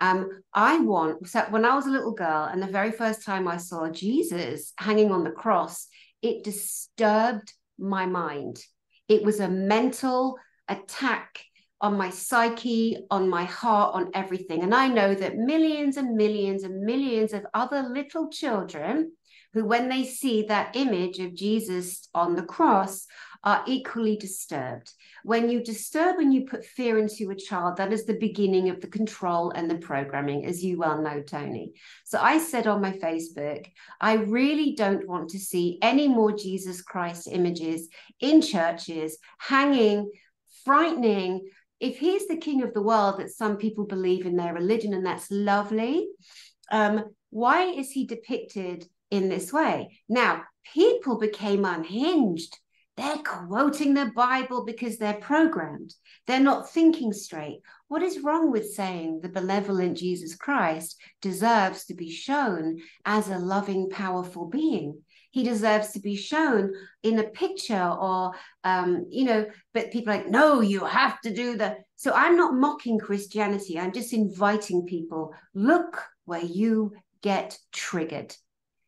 so when I was a little girl, and the very first time I saw Jesus hanging on the cross, it disturbed my mind. It was a mental attack on my psyche, on my heart, on everything. And I know that millions and millions and millions of other little children who, when they see that image of Jesus on the cross, are equally disturbed. When you disturb and you put fear into a child, that is the beginning of the control and the programming, as you well know, Tony. So I said on my Facebook, I really don't want to see any more Jesus Christ images in churches, hanging, frightening. If he's the king of the world that some people believe in their religion, and that's lovely, why is he depicted in this way? Now, people became unhinged. They're quoting the Bible because they're programmed. They're not thinking straight. What is wrong with saying the benevolent Jesus Christ deserves to be shown as a loving, powerful being? He deserves to be shown in a picture or, but people are like, no, you have to do the. So I'm not mocking Christianity. I'm just inviting people, look where you get triggered.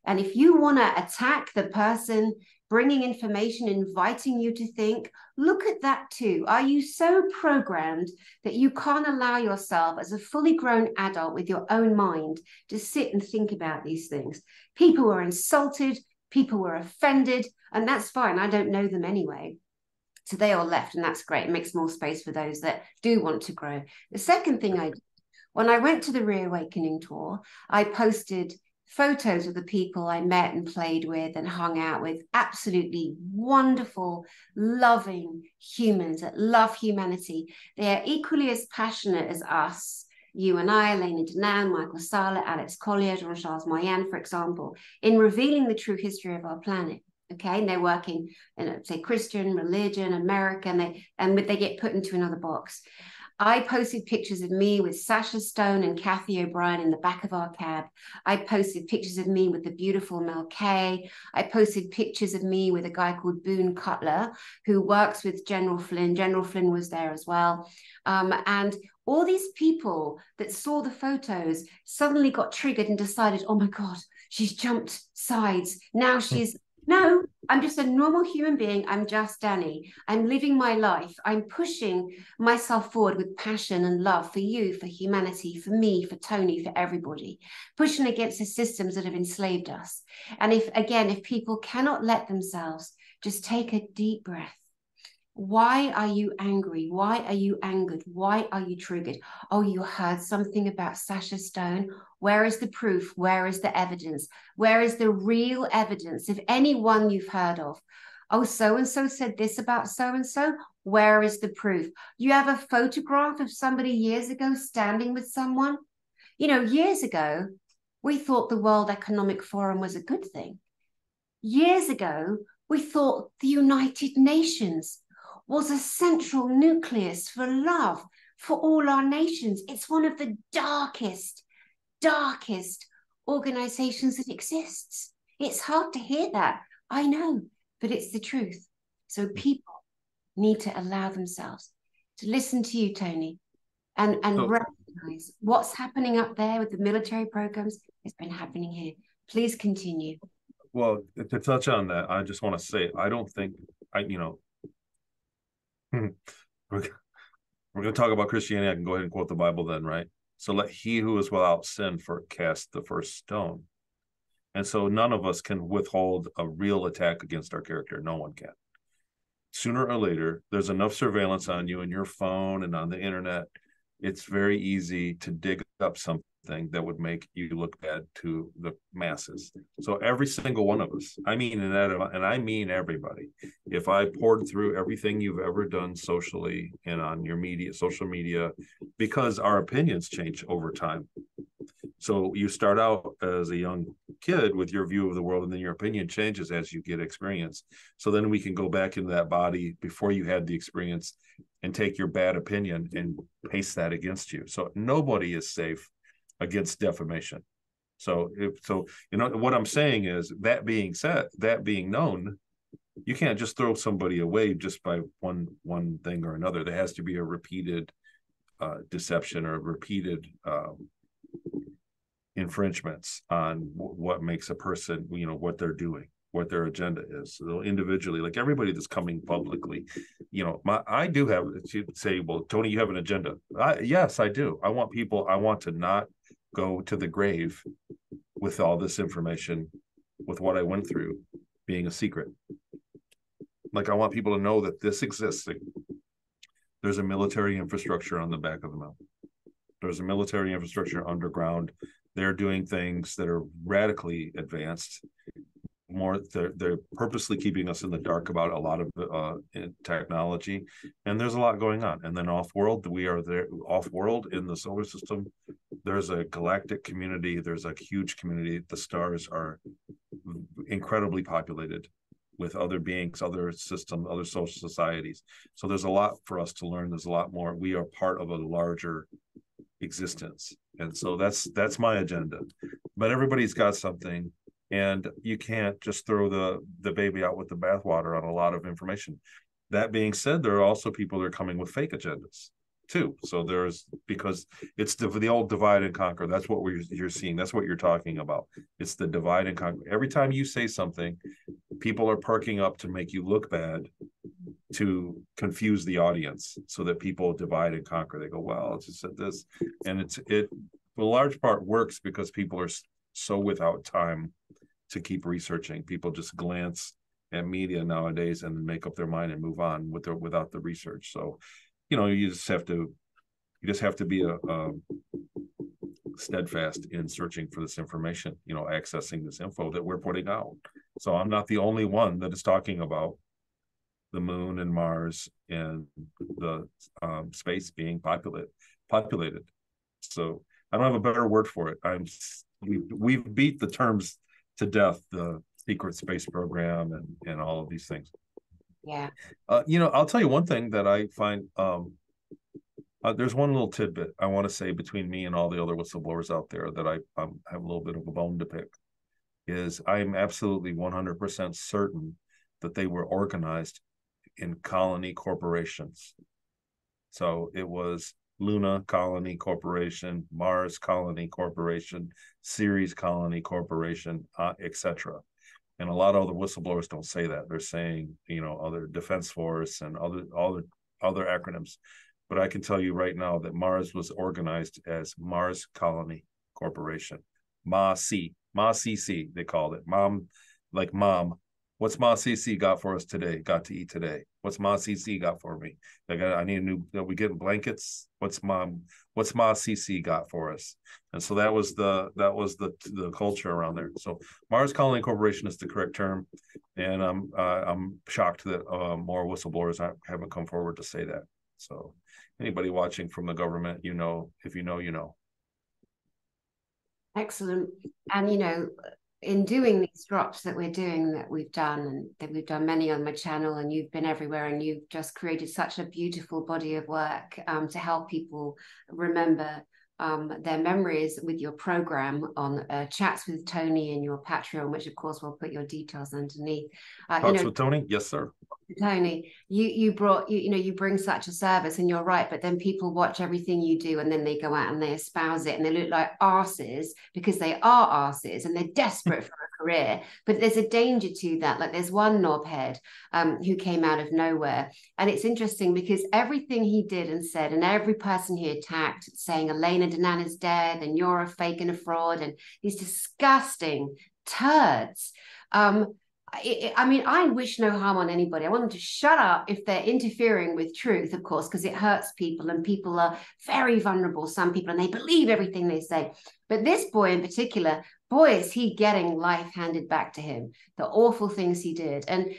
And if you want to attack the person bringing information, inviting you to think, look at that too. Are you so programmed that you can't allow yourself as a fully grown adult with your own mind to sit and think about these things? People were insulted, people were offended, and that's fine. I don't know them anyway. So they all left, and that's great. It makes more space for those that do want to grow. The second thing I did, when I went to the Reawakening tour, I posted photos of the people I met and played with and hung out with, absolutely wonderful, loving humans that love humanity. They are equally as passionate as us, you and I, Elena Danan, Michael Sala, Alex Collier, Jean-Charles Moyen, for example, in revealing the true history of our planet. Okay, and they're working in, say, Christian, religion, American, and they get put into another box. I posted pictures of me with Sasha Stone and Kathy O'Brien in the back of our cab. I posted pictures of me with the beautiful Mel Kay. I posted pictures of me with a guy called Boone Cutler, who works with General Flynn. General Flynn was there as well. And all these people that saw the photos suddenly got triggered and decided, oh my God, she's jumped sides. Now she's no, I'm just a normal human being. I'm just Danny. I'm living my life. I'm pushing myself forward with passion and love for you, for humanity, for me, for Tony, for everybody, pushing against the systems that have enslaved us. And if people cannot let themselves just take a deep breath. Why are you angry? Why are you angered? Why are you triggered? Oh, you heard something about Sasha Stone. Where is the proof? Where is the evidence? Where is the real evidence? If anyone you've heard of, oh, so-and-so said this about so-and-so, where is the proof? You have a photograph of somebody years ago standing with someone. Years ago, we thought the World Economic Forum was a good thing. Years ago, we thought the United Nations was a central nucleus for love for all our nations. It's one of the darkest organizations that exists. It's hard to hear that, I know, but it's the truth. So people need to allow themselves to listen to you, Tony, and recognize what's happening up there with the military programs has been happening here. Please continue. Well, to touch on that, I just want to say, I don't think we're going to talk about Christianity. I can go ahead and quote the Bible then, right? So let he who is without sin cast the first stone. And so none of us can withhold a real attack against our character. No one can. Sooner or later, there's enough surveillance on you and your phone and on the internet. It's very easy to dig up something that would make you look bad to the masses. So every single one of us, I mean, and I mean everybody, if I poured through everything you've ever done socially and on your social media, because our opinions change over time. So you start out as a young kid with your view of the world, and then your opinion changes as you get experience. So then we can go back into that body before you had the experience and take your bad opinion and paste that against you. So nobody is safe against defamation. So what I'm saying is, that being said, that being known, you can't just throw somebody away just by one thing or another. There has to be a repeated deception or repeated infringements on what makes a person, what they're doing, what their agenda is. So individually, like everybody that's coming publicly, I do have to say, well, Tony, you have an agenda. Yes, I do. I want to not go to the grave with all this information, with what I went through being a secret. Like, I want people to know that this exists. There's a military infrastructure on the back of the mountain. There's a military infrastructure underground. They're doing things that are radically advanced. They're purposely keeping us in the dark about a lot of technology, and there's a lot going on. And then off-world, we are there. Off-world in the solar system, there's a galactic community. There's a huge community. The stars are incredibly populated with other beings, other systems, other social societies. So there's a lot for us to learn. There's a lot more. We are part of a larger existence. And so that's my agenda. But everybody's got something, and you can't just throw the baby out with the bathwater on a lot of information. That being said, there are also people that are coming with fake agendas too. So because it's the old divide and conquer. That's what you're seeing. That's what you're talking about. It's the divide and conquer. Every time you say something, people are perking up to make you look bad, to confuse the audience, so that people divide and conquer. They go, well, it's just this, and it for a large part works because people are so without time to keep researching. People just glance at media nowadays and make up their mind and move on without the research. So you just have to be a steadfast in searching for this information, accessing this info that we're putting out. So I'm not the only one that is talking about the moon and Mars and the space being populated. So I don't have a better word for it. We've beat the terms to death, the secret space program and all of these things. Yeah. I'll tell you one thing that I find, there's one little tidbit I want to say between me and all the other whistleblowers out there that I have a little bit of a bone to pick, is I'm absolutely 100% certain that they were organized in colony corporations. So it was Luna Colony Corporation, Mars Colony Corporation, Ceres Colony Corporation, etc. And a lot of other whistleblowers don't say that. They're saying, other Defense Force and other acronyms. But I can tell you right now that Mars was organized as Mars Colony Corporation. MACC, they called it. Mom, like mom. What's MACC got for us today? Got to eat today. What's MACC got for me? I need a new, we getting blankets. What's MACC got for us? And so that was the culture around there. So Mars Colony Corporation is the correct term. And I'm shocked that more whistleblowers haven't come forward to say that. So anybody watching from the government, if you know. Excellent. And in doing these drops that we've done, and that we've done many on my channel, and you've been everywhere, and you've just created such a beautiful body of work to help people remember their memories with your program on Chats with Tony and your Patreon, which of course we'll put your details underneath. Chats with Tony, yes sir. Tony, you bring such a service, and you're right, but then people watch everything you do and then they go out and they espouse it and they look like arses because they are arses and they're desperate for a career. But there's a danger to that. Like there's one knobhead who came out of nowhere, and it's interesting because everything he did and said, and every person he attacked, saying Elena Danan is dead and you're a fake and a fraud and these disgusting turds. I wish no harm on anybody. I want them to shut up if they're interfering with truth, of course, because it hurts people and people are very vulnerable, some people, and they believe everything they say. But this boy in particular, boy, is he getting life handed back to him, the awful things he did. And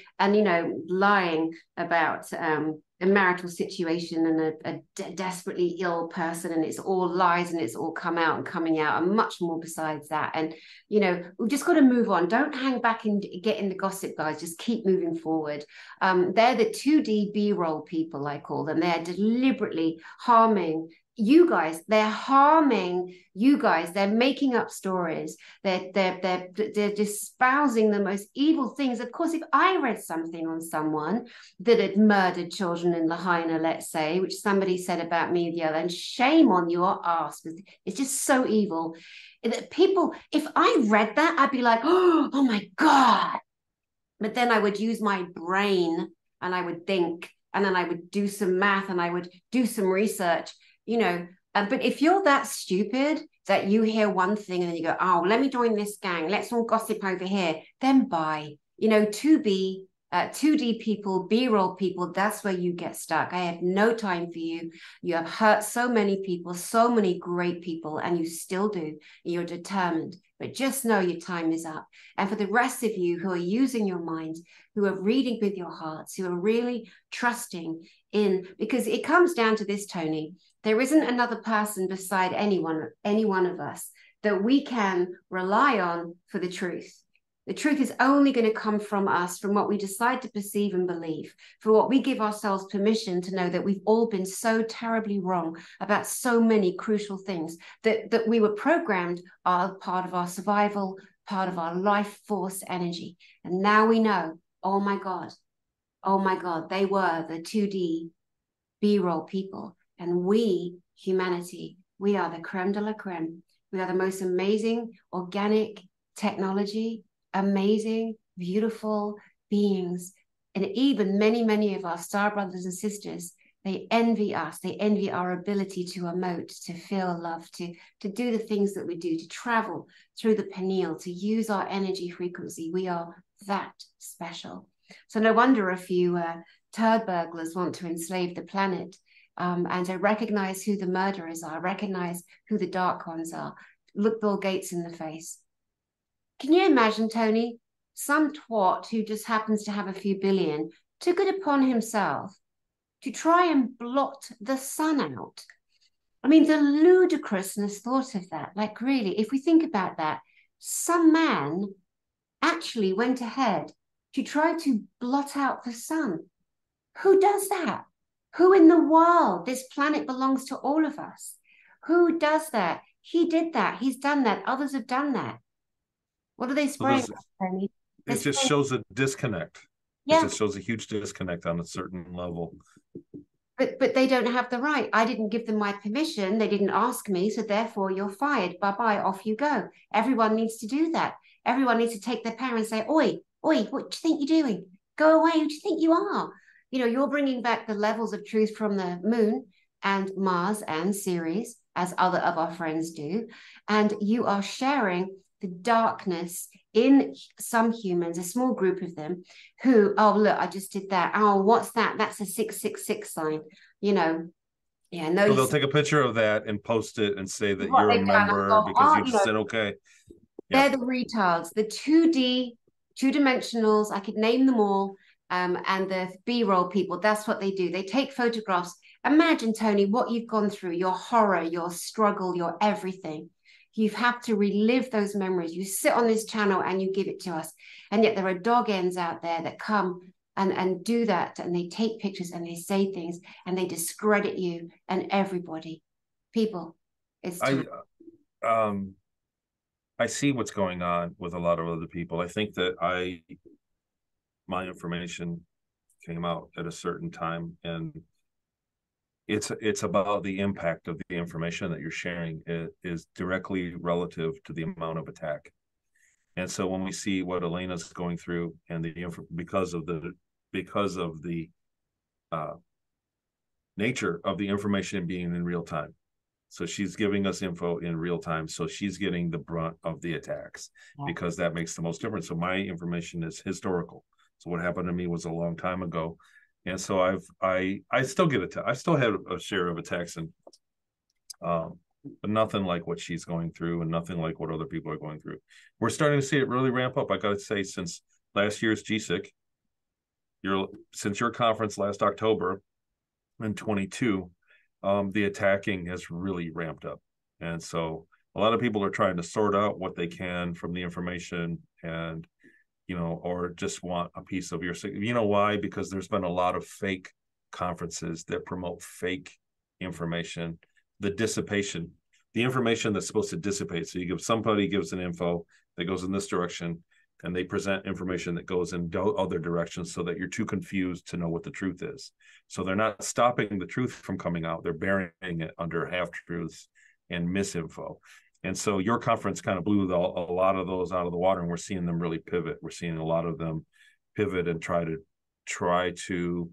lying about a marital situation and a desperately ill person, and it's all lies and it's all coming out and much more besides that. And we've just got to move on. Don't hang back and get in the gossip, guys. Just keep moving forward. They're the 2D B-roll people, I call them. They're deliberately harming you guys. They're harming you guys. They're making up stories. They're espousing the most evil things. Of course, if I read something on someone that had murdered children in Lahaina, let's say, which somebody said about me the other, and shame on your ass. It's just so evil that people, if I read that, I'd be like, oh my God. But then I would use my brain and I would think, and then I would do some math and I would do some research. But if you're that stupid that you hear one thing and then you go, oh, let me join this gang, let's all gossip over here, then bye. 2D people, B-roll people, that's where you get stuck. I have no time for you. You have hurt so many people, so many great people, and you still do. You're determined. But just know your time is up. And for the rest of you who are using your minds, who are reading with your hearts, who are really trusting in, because it comes down to this, Tony, there isn't another person beside any one of us that we can rely on for the truth. The truth is only going to come from us, from what we decide to perceive and believe, for what we give ourselves permission to know that we've all been so terribly wrong about so many crucial things that we were programmed are part of our survival, part of our life force energy. And now we know, oh my God, they were the 2D B-roll people. And we, humanity, we are the creme de la creme. We are the most amazing organic technology, amazing, beautiful beings. And even many, many of our star brothers and sisters, they envy us. They envy our ability to emote, to feel love, to do the things that we do, to travel through the pineal, to use our energy frequency. We are that special. So no wonder a few turd burglars want to enslave the planet. And to recognize who the murderers are, recognize who the dark ones are, look Bill Gates in the face. Can you imagine, Tony, some twat who just happens to have a few billion took it upon himself to try and blot the sun out? I mean, the ludicrousness thought of that. Like, really, if we think about that, some man actually went ahead to try to blot out the sun. Who does that? Who in the world? This planet belongs to all of us. Who does that? He did that. He's done that. Others have done that. What are they spraying? It just shows a disconnect. Yeah. It just shows a huge disconnect on a certain level. But they don't have the right. I didn't give them my permission. They didn't ask me. So therefore, you're fired. Bye-bye. Off you go. Everyone needs to do that. Everyone needs to take their power and say, oi, oi, what do you think you're doing? Go away. Who do you think you are? You know, you're bringing back the levels of truth from the moon and Mars and Ceres, as other of our friends do. And you are sharing the darkness in some humans, a small group of them, who, oh, look, I just did that. Oh, what's that? That's a 666 sign, you know. Yeah, no. So they'll take a picture of that and post it and say that you're a member because you just said okay. They're the retards, the 2D, two-dimensionals. I could name them all. And the B-roll people, that's what they do. They take photographs. Imagine, Tony, what you've gone through, your horror, your struggle, your everything. You've had to relive those memories. You sit on this channel and you give it to us. And yet there are dog ends out there that come and do that. And they take pictures and they say things and they discredit you and everybody. People, it's time. I see what's going on with a lot of other people. I think that my information came out at a certain time, and it's about the impact of the information that you're sharing. It is directly relative to the amount of attack. And so when we see what Elena's going through and because of the nature of the information being in real time. So she's giving us info in real time. So she's getting the brunt of the attacks because that makes the most difference. So my information is historical. So what happened to me was a long time ago. And so I still get it. I still have a share of attacks, and but nothing like what she's going through and nothing like what other people are going through. We're starting to see it really ramp up. I got to say, since last year's GSIC, since your conference last October in 22, the attacking has really ramped up. And so a lot of people are trying to sort out what they can from the information, and or just want a piece of your, why? Because there's been a lot of fake conferences that promote fake information, the dissipation, the information that's supposed to dissipate. So somebody gives an info that goes in this direction, and they present information that goes in other directions so that you're too confused to know what the truth is. So they're not stopping the truth from coming out. They're burying it under half-truths and misinfo. And so your conference kind of blew a lot of those out of the water, and we're seeing them really pivot. We're seeing a lot of them pivot and try to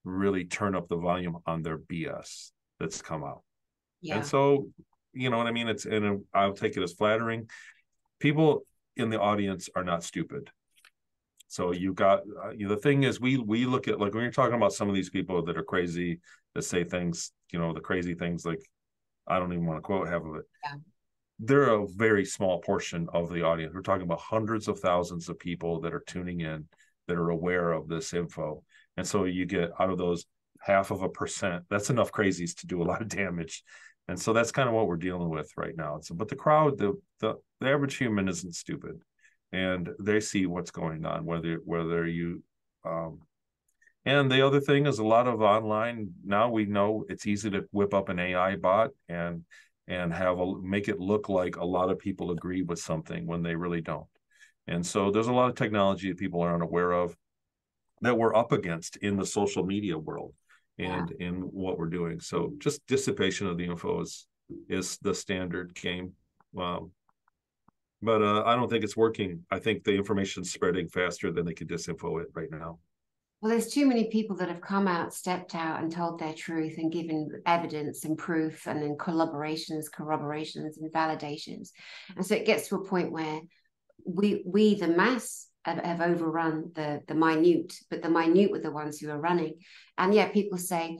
really turn up the volume on their BS that's come out. Yeah. And so, you know what I mean? And I'll take it as flattering. People in the audience are not stupid. So you got the thing is, we look at, like, when you're talking about some of these people that are crazy, that say things, the crazy things, like, I don't even want to quote half of it. Yeah. They're a very small portion of the audience. We're talking about hundreds of thousands of people that are tuning in, that are aware of this info. And so you get, out of those 0.5%, that's enough crazies to do a lot of damage. And so that's kind of what we're dealing with right now. But the crowd, the average human isn't stupid. and they see what's going on, whether you and the other thing is a lot of online now, we know it's easy to whip up an AI bot and make it look like a lot of people agree with something when they really don't. And so there's a lot of technology that people are unaware of that we're up against in the social media world and in what we're doing. So just dissipation of the info is the standard game. But I don't think it's working. I think the information's spreading faster than they can disinfo it right now. Well, there's too many people that have come out, stepped out, and told their truth and given evidence and proof, and then corroborations, and validations. And so it gets to a point where we the mass have overrun the minute, but the minute were the ones who are running. And yeah, people say,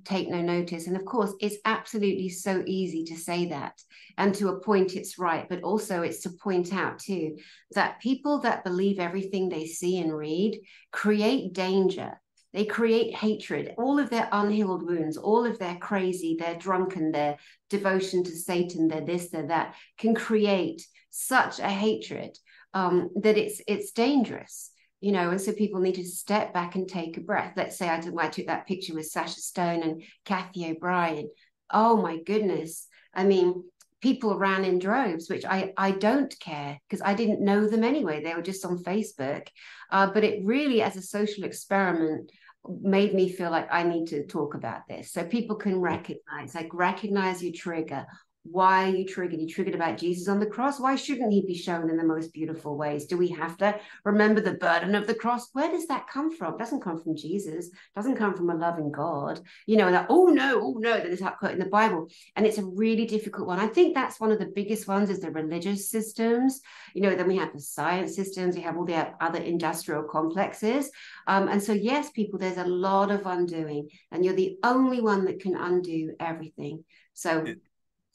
take no notice. And of course, it's absolutely so easy to say that. And to a point, it's right. But also it's to point out too, that people that believe everything they see and read create danger. They create hatred, all of their unhealed wounds, all of their crazy, their drunken, their devotion to Satan, their this, their that, can create such a hatred that it's dangerous, and so people need to step back and take a breath. Let's say I took that picture with Sasha Stone and Kathy O'Brien. Oh my goodness. I mean, people ran in droves, which I don't care because I didn't know them anyway. They were just on Facebook. But it really, as a social experiment, made me feel like I need to talk about this so people can recognize your trigger. Why are you triggered? You triggered about Jesus on the cross? Why shouldn't he be shown in the most beautiful ways? Do we have to remember the burden of the cross? Where does that come from? It doesn't come from Jesus. It doesn't come from a loving God. Like, oh no, that is that quote in the Bible. And it's a really difficult one. I think that's one of the biggest ones is the religious systems. Then we have the science systems. We have all the other industrial complexes. And so, yes, people, there's a lot of undoing. And you're the only one that can undo everything. So...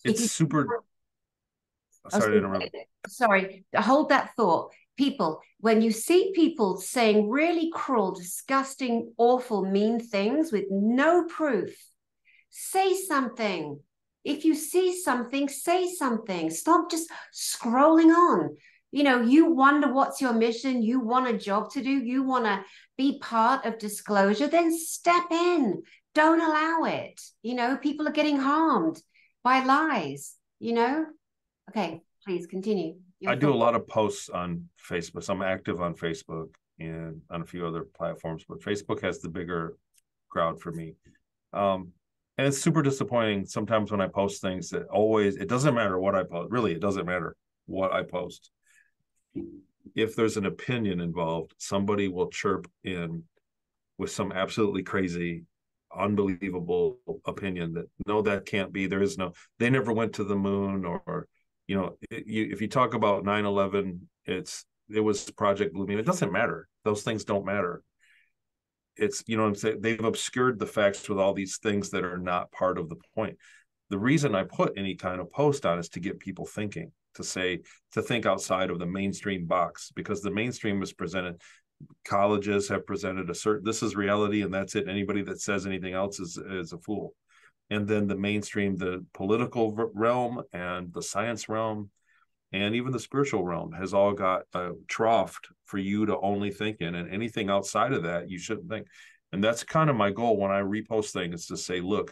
It's super. Sorry to interrupt. Sorry, hold that thought. People, when you see people saying really cruel, disgusting, awful, mean things with no proof, say something. If you see something, say something. Stop just scrolling on. You wonder what's your mission. You want a job to do. You want to be part of disclosure. Then step in. Don't allow it. People are getting harmed by lies, Okay, please continue. I do a lot of posts on Facebook. So I'm active on Facebook and on a few other platforms, but Facebook has the bigger crowd for me. And it's super disappointing sometimes when I post things that it doesn't matter what I post. Really, it doesn't matter what I post. If there's an opinion involved, somebody will chirp in with some absolutely crazy, unbelievable opinion that no, that can't be. They never went to the moon, or if you talk about 9/11, it was Project Blue Beam. It doesn't matter. Those things don't matter. It's what I'm saying. They've obscured the facts with all these things that are not part of the point. The reason I put any kind of post on is to get people thinking, to think outside of the mainstream box, because the mainstream is presented. Colleges have presented this is reality and that's it. Anybody that says anything else is a fool. And then the mainstream, the political realm and the science realm and even the spiritual realm has all got a trough for you to only think in, and anything outside of that you shouldn't think. And that's kind of my goal when I repost things, is to say, look,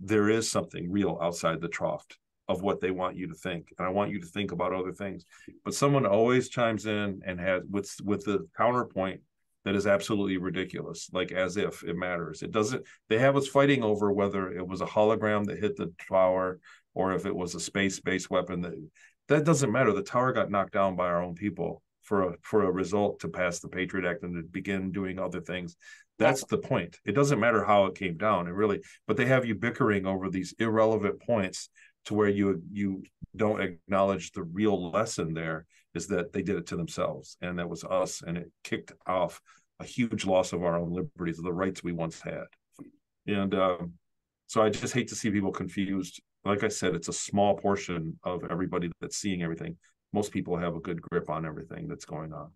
there is something real outside the trough of what they want you to think, and I want you to think about other things. But someone always chimes in and has with the counterpoint that is absolutely ridiculous, like as if it matters. It doesn't. They have us fighting over whether it was a hologram that hit the tower or if it was a space-based weapon. That doesn't matter. The tower got knocked down by our own people for a result to pass the Patriot Act and to begin doing other things. That's the point. It doesn't matter how it came down. But they have you bickering over these irrelevant points to where you don't acknowledge the real lesson there is that they did it to themselves, and that was us, and it kicked off a huge loss of our own liberties, of the rights we once had. And so I just hate to see people confused. Like I said, it's a small portion of everybody that's seeing everything. Most people have a good grip on everything that's going on.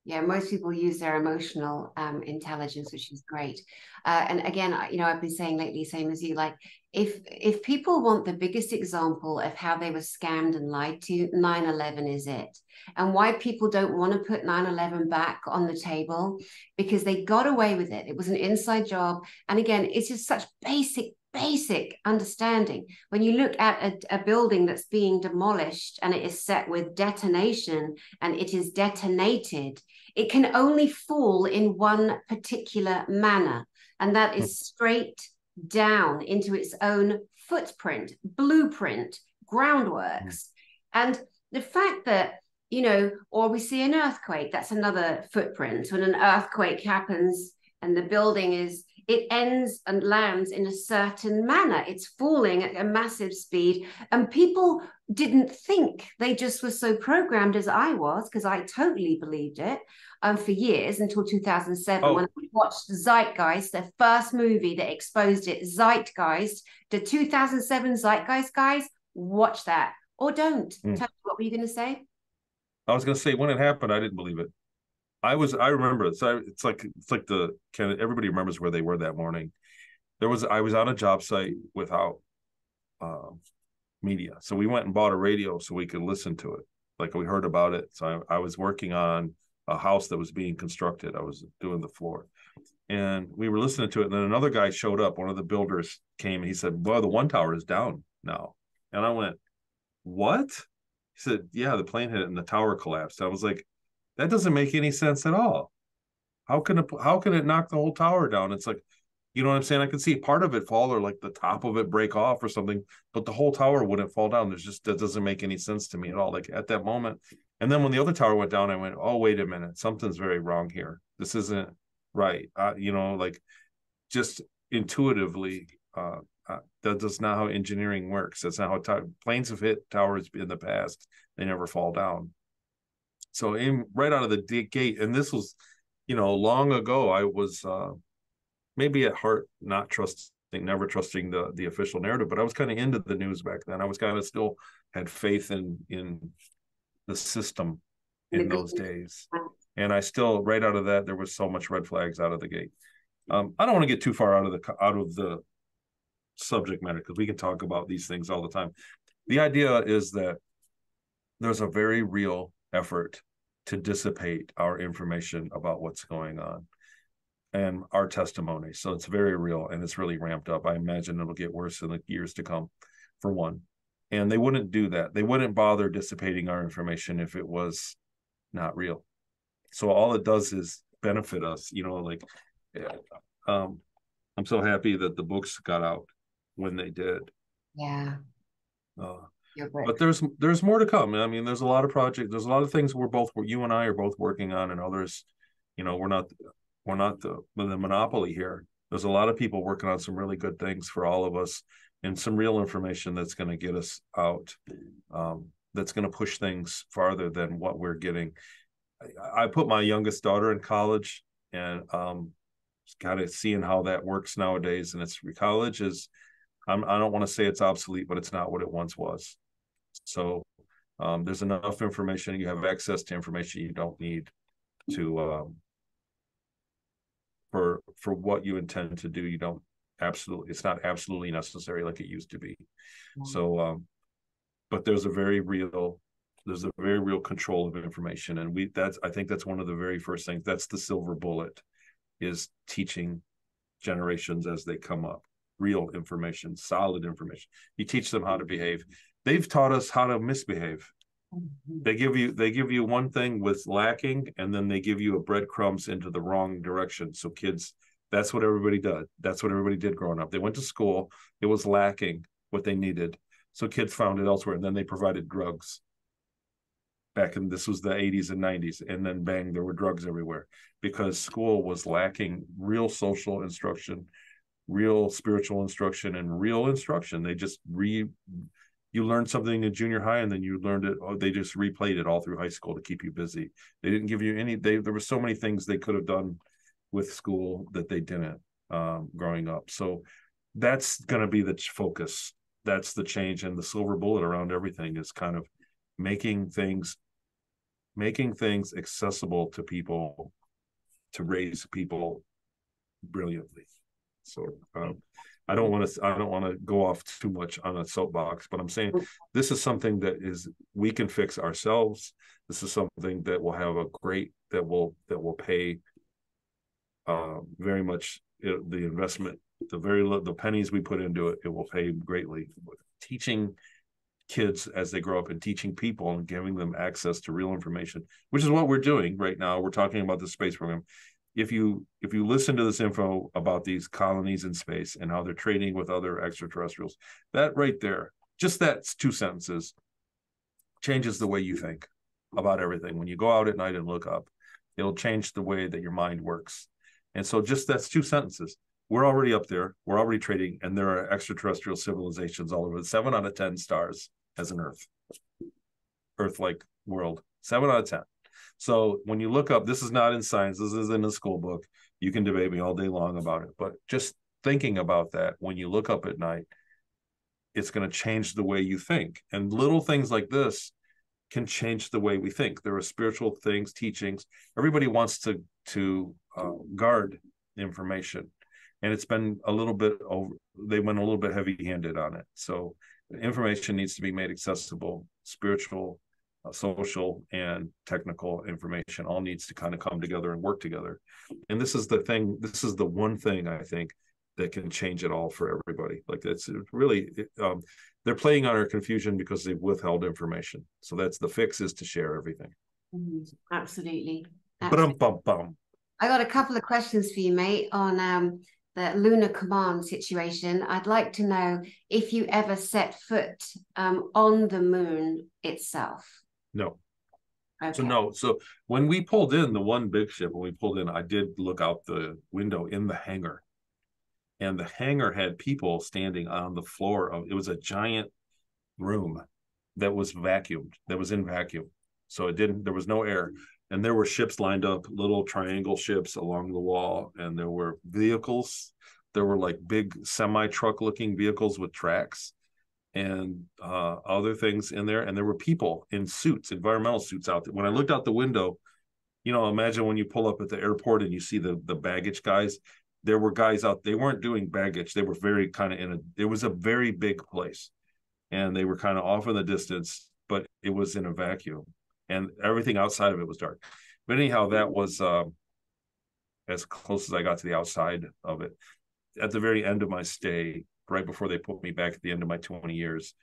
Yeah, most people use their emotional intelligence, which is great. And again, I've been saying lately, same as you, like if people want the biggest example of how they were scammed and lied to, 9/11 is it. And why people don't want to put 9/11 back on the table, because they got away with it. It was an inside job. And again, it's just such basic understanding. When you look at a building that's being demolished and it is set with detonation and it is detonated, it can only fall in one particular manner, and that is straight down into its own footprint, blueprint, groundworks. And the fact that, or we see an earthquake, that's another footprint. When an earthquake happens and the building it ends and lands in a certain manner. It's falling at a massive speed. And people didn't think, they just were so programmed, as I was, because I totally believed it for years until 2007 when I watched Zeitgeist, the first movie that exposed it. Zeitgeist, the 2007 Zeitgeist, guys, watch that or don't. Tell me, what were you going to say? I was going to say, when it happened, I didn't believe it. I remember it. So it's like the kind of, everybody remembers where they were that morning. I was on a job site without media. So we went and bought a radio so we could listen to it. Like, we heard about it. So I was working on a house that was being constructed. I was doing the floor and we were listening to it. And then another guy showed up. One of the builders came and he said, well, the one tower is down now. And I went, what? He said, yeah, the plane hit it and the tower collapsed. I was like, that doesn't make any sense at all. How can it knock the whole tower down? It's like, you know what I'm saying? I could see part of it fall, or like the top of it break off or something, but the whole tower wouldn't fall down. That doesn't make any sense to me at all. Like, at that moment. And then when the other tower went down, I went, oh, wait a minute, something's very wrong here. This isn't right. Like, just intuitively, that's not how engineering works. That's not how planes have hit towers in the past. They never fall down. So right out of the gate, and this was, long ago, I was maybe at heart never trusting the official narrative, but I was kind of into the news back then. I was kind of still had faith in the system in those days. And I still, right out of that, there was so much red flags out of the gate. I don't want to get too far out of the subject matter, because we can talk about these things all the time. The idea is that there's a very real effort to dissipate our information about what's going on and our testimony. So it's very real and it's really ramped up. I imagine it'll get worse in the years to come, for one. And they wouldn't do that. They wouldn't bother dissipating our information if it was not real. So all it does is benefit us, I'm so happy that the books got out when they did. Yeah. But there's more to come. I mean, there's a lot of projects. There's a lot of things you and I are both working on, and others. We're not the monopoly here. There's a lot of people working on some really good things for all of us, and some real information that's going to get us out. That's going to push things farther than what we're getting. I put my youngest daughter in college, and kind of seeing how that works nowadays. And college is, I don't want to say it's obsolete, but it's not what it once was. So there's enough information. You have access to information you don't need to for what you intend to do. It's not absolutely necessary like it used to be. So but there's a very real control of information, and I think that's one of the very first things. That's the silver bullet, is teaching generations as they come up real information, solid information. You teach them how to behave. They've taught us how to misbehave. They give you one thing with lacking, and then they give you a breadcrumbs into the wrong direction. So kids, that's what everybody did. That's what everybody did growing up. They went to school. It was lacking what they needed. So kids found it elsewhere, and then they provided drugs. This was the 80s and 90s, and then bang, there were drugs everywhere, because school was lacking real social instruction, real spiritual instruction, and real instruction. They just you learned something in junior high, and then you learned it. They just replayed it all through high school to keep you busy. They didn't give you there were so many things they could have done with school that they didn't growing up. So that's going to be the focus. That's the change, and the silver bullet around everything is kind of making things making things accessible to people, to raise people brilliantly. So I don't want to go off too much on a soapbox, but I'm saying this is something that we can fix ourselves. This is something that will have that will pay very much the investment, the pennies we put into it, it will pay greatly. Teaching kids as they grow up and teaching people and giving them access to real information, which is what we're doing right now. We're talking about the space program. If you listen to this info about these colonies in space and how they're trading with other extraterrestrials, that right there, just that 2 sentences changes the way you think about everything. When you go out at night and look up, it'll change the way that your mind works. And so just that's 2 sentences. We're already up there. We're already trading, and there are extraterrestrial civilizations all over. 7 out of 10 stars as an Earth-like world. 7 out of 10. So when you look up, this is not in science. This is in a school book. You can debate me all day long about it. But just thinking about that, when you look up at night, it's going to change the way you think. And little things like this can change the way we think. There are spiritual things, teachings. Everybody wants to guard information. And it's been a little bit they went a little bit heavy-handed on it. So information needs to be made accessible. Spiritual, social, and technical information all needs to kind of come together and work together. And this is the one thing I think that can change it all for everybody. Like it's really, they're playing on our confusion because they've withheld information. So that's the fix, is to share everything. Absolutely. Bum. I got a couple of questions for you, mate, on the Lunar Command situation. I'd like to know if you ever set foot on the moon itself. No. Okay. So no. So when we pulled in the one big ship, I did look out the window in the hangar. And the hangar had people standing on the floor it was a giant room that was vacuumed, that was in vacuum. So there was no air. And there were ships lined up, little triangle ships along the wall. And there were vehicles. There were like big semi-truck looking vehicles with tracks and other things in there. And there were people in suits, environmental suits out there. When I looked out the window, imagine when you pull up at the airport and you see the baggage guys. There were guys out, they weren't doing baggage. They were very kind of it was a very big place. And they were kind of off in the distance, but it was in a vacuum. And everything outside of it was dark. But anyhow, that was as close as I got to the outside of it. At the very end of my stay, right before they put me back at the end of my 20 years,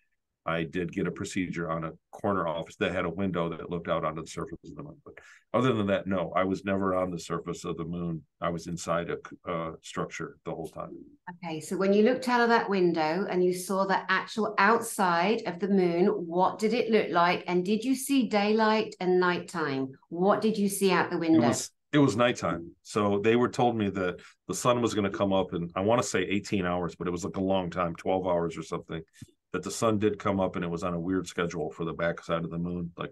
I did get a procedure on a corner office that had a window that looked out onto the surface of the moon. But other than that, no, I was never on the surface of the moon. I was inside a structure the whole time. Okay, so when you looked out of that window and you saw the actual outside of the moon, what did it look like? And did you see daylight and nighttime? What did you see out the window? It was nighttime. So they told me that the sun was going to come up in, I want to say 18 hours, but it was like a long time, 12 hours or something. That the sun did come up and it was on a weird schedule for the backside of the moon, that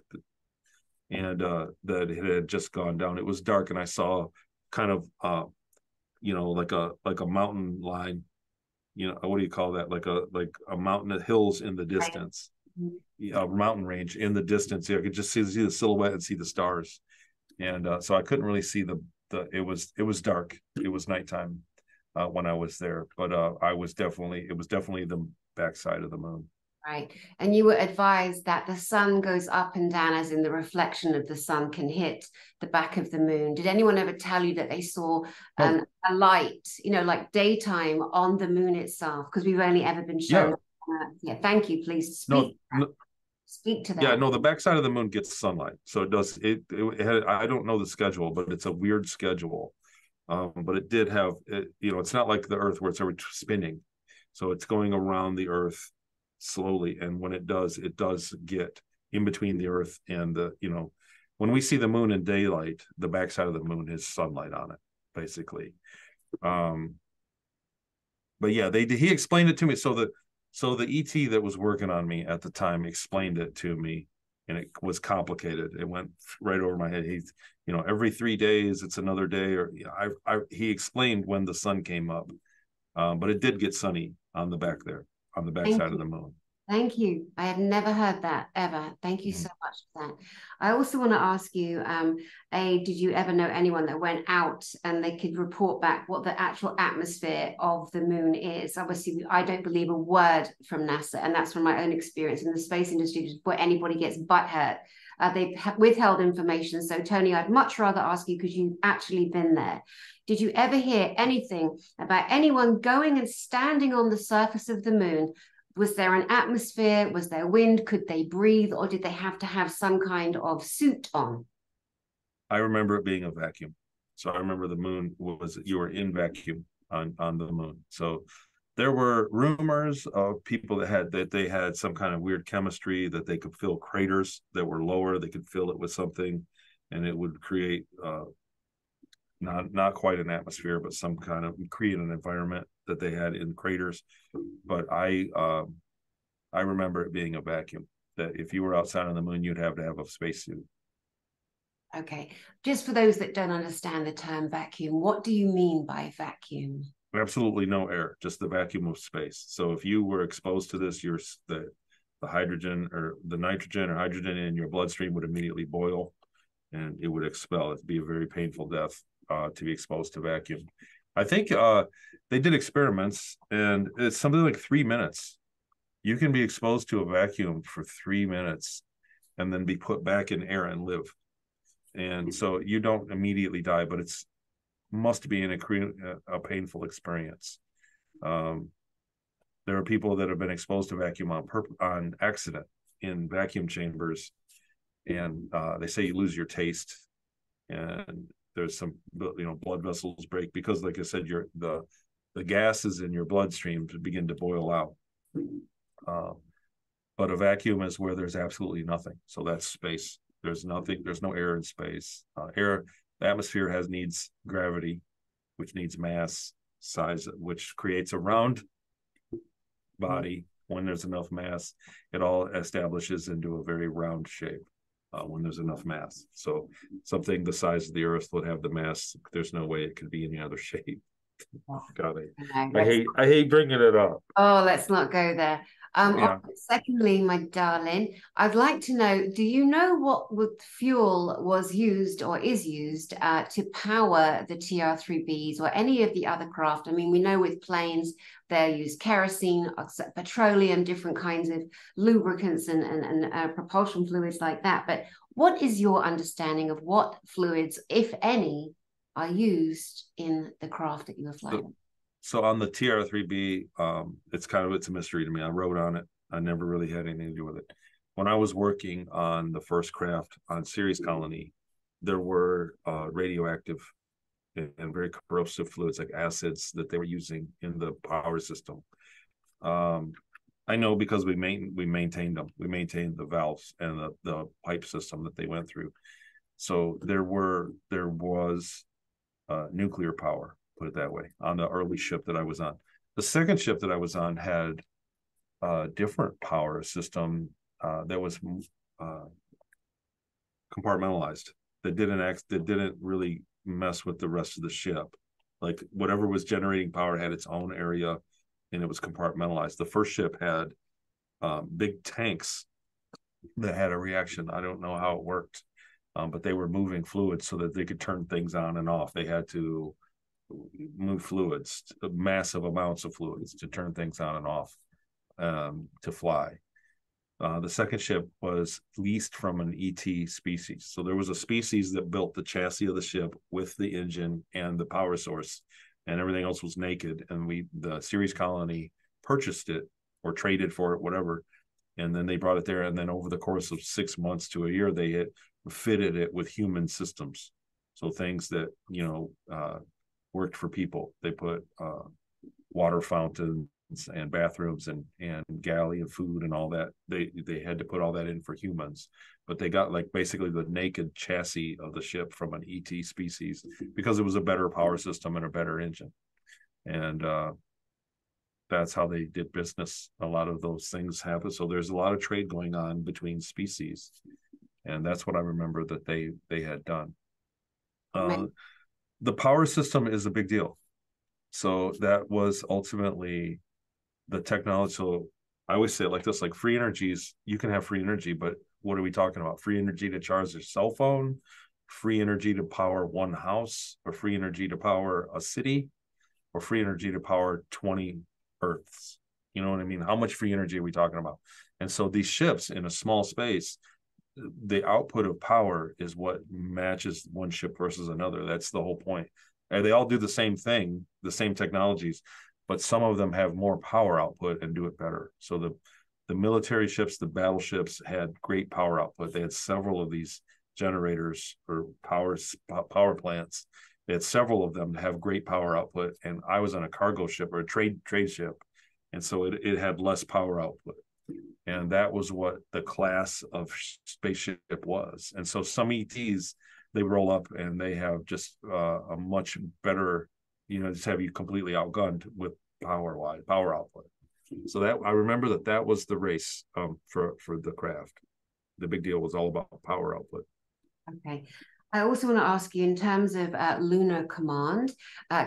it had just gone down. It was dark, and I saw kind of like a mountain line, what do you call that? Like a mountain of hills in the distance, a mountain range in the distance. I could just see the silhouette and see the stars, and so I couldn't really see it was dark. It was nighttime when I was there, but it was definitely the backside of the moon. Right. And you were advised that the sun goes up and down, as in the reflection of the sun can hit the back of the moon. Did anyone ever tell you that they saw a light, like daytime on the moon itself? Because we've only ever been shown. Yeah. Thank you. Please speak. Speak to that. Yeah, no, the backside of the moon gets sunlight. So it does. I don't know the schedule, but it's a weird schedule. But it did have, it's not like the Earth where it's always spinning. So it's going around the Earth slowly. And when it does get in between the Earth and when we see the moon in daylight, the backside of the moon has sunlight on it, basically. But yeah, he explained it to me. So the ET that was working on me at the time explained it to me, and it was complicated. It went right over my head. He's, every 3 days, it's another day, or he explained when the sun came up. But it did get sunny on the back there, on the backside of the moon. Thank you. I had never heard that ever. Thank you so much for that. I also want to ask you, did you ever know anyone that went out and they could report back what the actual atmosphere of the moon is? Obviously, I don't believe a word from NASA, and that's from my own experience in the space industry. Before anybody gets butthurt, they've withheld information. So, Tony, I'd much rather ask you because you've actually been there. Did you ever hear anything about anyone going and standing on the surface of the moon? Was there an atmosphere? Was there wind? Could they breathe? Or did they have to have some kind of suit on? I remember it being a vacuum. So I remember the moon was, you were in vacuum on the moon. So there were rumors of people that they had some kind of weird chemistry, that they could fill craters that were lower. They could fill it with something, and it would create not quite an atmosphere, but some kind of create an environment that they had in craters. But I remember it being a vacuum. That if you were outside on the moon, you'd have to have a spacesuit. Okay. Just for those that don't understand the term vacuum, what do you mean by vacuum? Absolutely no air, just the vacuum of space. So if you were exposed to this, the hydrogen or the nitrogen or hydrogen in your bloodstream would immediately boil, and it would expel. It'd be a very painful death to be exposed to vacuum. I think they did experiments, and it's something like 3 minutes. You can be exposed to a vacuum for 3 minutes and then be put back in air and live. And so you don't immediately die, but it's must be a painful experience. There are people that have been exposed to vacuum on accident in vacuum chambers, and they say you lose your taste, and there's some blood vessels break because, like I said, the gases in your bloodstream begin to boil out. But a vacuum is where there's absolutely nothing. So that's space. There's nothing. There's no air in space. The atmosphere needs gravity, which needs mass, size, which creates a round body. When there's enough mass, it all establishes into a very round shape. When there's enough mass, so something the size of the Earth would have the mass. There's no way it could be any other shape. God, I hate bringing it up. Oh, let's not go there. Yeah. Secondly, my darling, I'd like to know, do you know what fuel was used or is used to power the TR-3Bs or any of the other craft? I mean, we know with planes, they use kerosene, petroleum, different kinds of lubricants and propulsion fluids like that. But what is your understanding of what fluids, if any, are used in the craft that you are flying? So on the TR-3B, it's a mystery to me. I wrote on it. I never really had anything to do with it. When I was working on the first craft on Ceres Colony, there were radioactive and very corrosive fluids like acids that they were using in the power system. I know because we maintained them. We maintained the valves and the pipe system that they went through. So there was nuclear power, put it that way, on the early ship that I was on. The second ship that I was on had a different power system that was compartmentalized. That didn't really mess with the rest of the ship. Like whatever was generating power had its own area, and it was compartmentalized. The first ship had big tanks that had a reaction. I don't know how it worked, but they were moving fluids so that they could turn things on and off. They had to move fluids, massive amounts of fluids, to turn things on and off to fly. The second ship was leased from an ET species. So there was a species that built the chassis of the ship with the engine and the power source, and everything else was naked. And the Ceres Colony purchased it or traded for it, whatever. And then they brought it there. And then over the course of 6 months to a year, they had fitted it with human systems. So things that, worked for people. They put water fountains and bathrooms and galley and food and all that. They had to put all that in for humans, but they got like basically the naked chassis of the ship from an ET species because it was a better power system and a better engine. And that's how they did business. A lot of those things happen. So there's a lot of trade going on between species. And that's what I remember that they had done. The power system is a big deal. So that was ultimately the technological I always say it like this, like free energies, you can have free energy, but what are we talking about? Free energy to charge your cell phone, free energy to power one house, or free energy to power a city, or free energy to power 20 Earths. You know what I mean? How much free energy are we talking about? And so these ships in a small space, the output of power is what matches one ship versus another. That's the whole point. And they all do the same thing, the same technologies, but some of them have more power output and do it better. So the military ships, the battleships had great power output. They had several of these generators or power plants. They had several of them to have great power output. And I was on a cargo ship or a trade ship, and so it had less power output. And that was what the class of spaceship was. And so some ETs, they roll up and they have just a much better, just have you completely outgunned with power output. So that I remember that was the race for the craft. The big deal was all about power output. Okay. I also want to ask you, in terms of Lunar Command,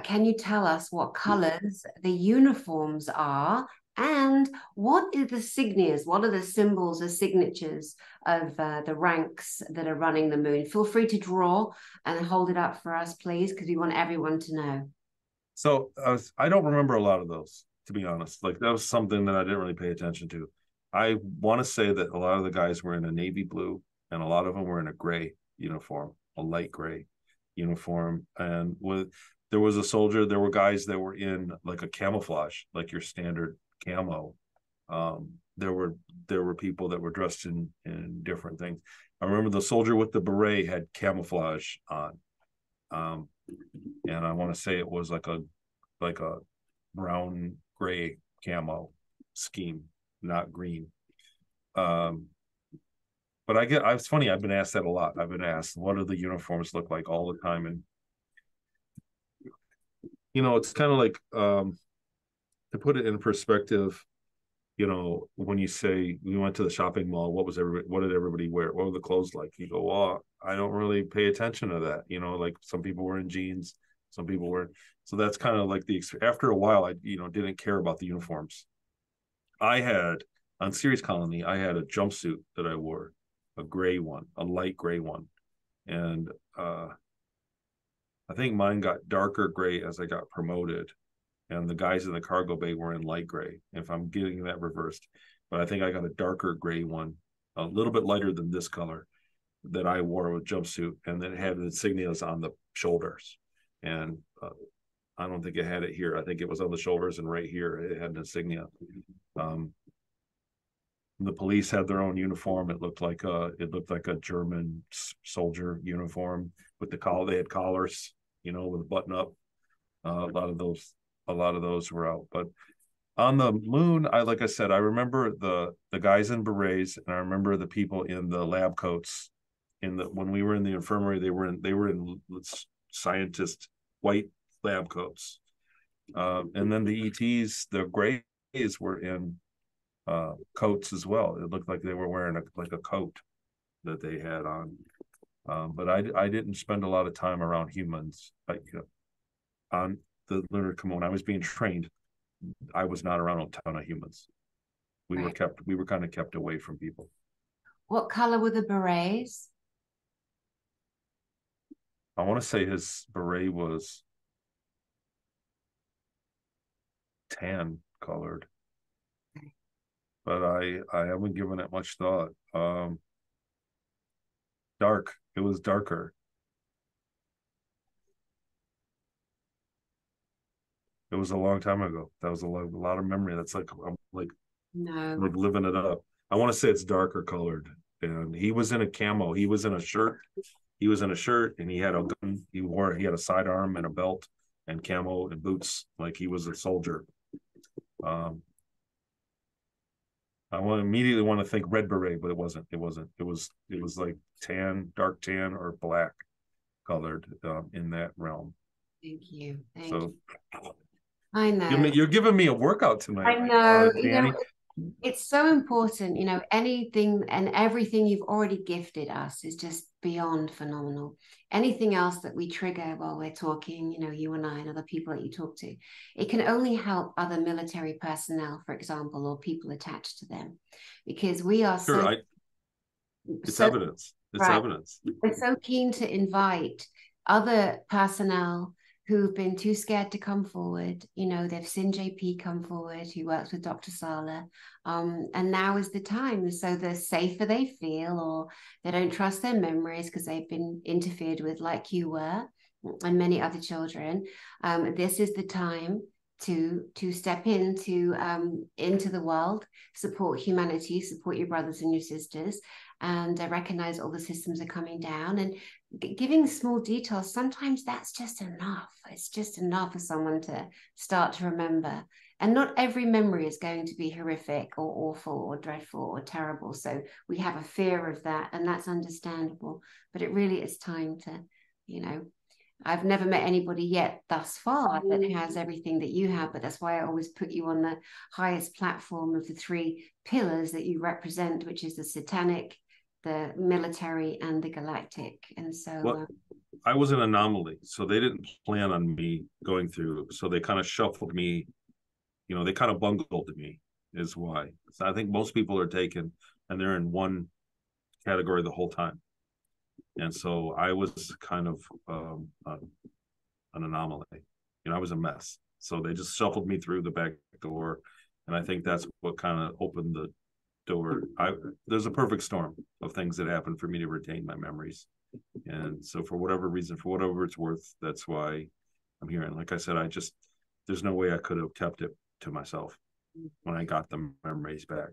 can you tell us what colors the uniforms are, and what are the signias? What are the symbols or signatures of the ranks that are running the moon? Feel free to draw and hold it up for us, please, because we want everyone to know. So I don't remember a lot of those, to be honest. Like that was something that I didn't really pay attention to. I want to say that a lot of the guys were in a navy blue, and a lot of them were in a gray uniform, a light gray uniform. And there was a soldier, there were guys that were in like a camouflage, like your standard camo. There were people that were dressed in different things. I remember the soldier with the beret had camouflage on. And I want to say it was like a brown gray camo scheme, not green. But it's funny, I've been asked that a lot. I've been asked, what do the uniforms look like all the time? And it's kind of like, to put it in perspective, when you say we went to the shopping mall, what did everybody wear? What were the clothes like? You go, well, I don't really pay attention to that. Like some people were in jeans, some people were. So that's kind of like after a while, I, didn't care about the uniforms. On Series Colony, I had a jumpsuit that I wore, a gray one, a light gray one. And I think mine got darker gray as I got promoted. And the guys in the cargo bay were in light gray, if I'm getting that reversed. But I think I got a darker gray one, a little bit lighter than this color, that I wore with jumpsuit, and then it had insignias on the shoulders. And I don't think it had it here. I think it was on the shoulders, and right here it had an insignia. The police had their own uniform. It looked like a German soldier uniform with the collar. They had collars, with a button up. A lot of those were out. But on the moon, like I said, I remember the guys in berets, and I remember the people in the lab coats. When we were in the infirmary, they were in scientist white lab coats. And then the ETs, the grays, were in coats as well. It looked like they were wearing a coat that they had on. But I didn't spend a lot of time around humans. On the Lunar Command, when I was being trained, I was not around a ton of humans. We were kind of kept away from people. What color were the berets? I want to say his beret was tan colored, but I haven't given it much thought. Dark. It was darker. It was a long time ago. That was a lot of memory. That's like I'm like living it up. I want to say it's darker colored. And he was in a camo. He was in a shirt. And he had a gun. He had a sidearm and a belt and camo and boots, like he was a soldier. I immediately want to think red beret, but it wasn't. It was like tan, dark tan, or black colored in that realm. Thank you. Thank you. I know. You're giving me a workout tonight. I know. It's so important. Anything and everything you've already gifted us is just beyond phenomenal. Anything else that we trigger while we're talking, you know, you and I and other people that you talk to, it can only help other military personnel, for example, or people attached to them, because we are Sure, it's so evidence. It's right. evidence. We're so keen to invite other personnel who've been too scared to come forward. You know, they've seen JP come forward, who works with Dr. Sala. And now is the time. So the safer they feel, or they don't trust their memories because they've been interfered with, like you were, and many other children. This is the time to step into the world, support humanity, support your brothers and your sisters, and recognize all the systems are coming down, and giving small details. Sometimes that's just enough. It's just enough for someone to start to remember. And not every memory is going to be horrific or awful or dreadful or terrible. So we have a fear of that, and that's understandable. But it really is time to, you know, I've never met anybody yet thus far that has everything that you have, but that's why I always put you on the highest platform of the three pillars that you represent, which is the satanic, the military, and the galactic. And so well, I was an anomaly, so they didn't plan on me going through, so they kind of shuffled me, you know, they kind of bungled me is why. So I think most people are taken and they're in one category the whole time. And so I was kind of an anomaly. You know, I was a mess. So they just shuffled me through the back door. And I think that's what kind of opened the door. There's a perfect storm of things that happened for me to retain my memories. And so for whatever reason, for whatever it's worth, that's why I'm here. And like I said, there's no way I could have kept it to myself when I got the memories back.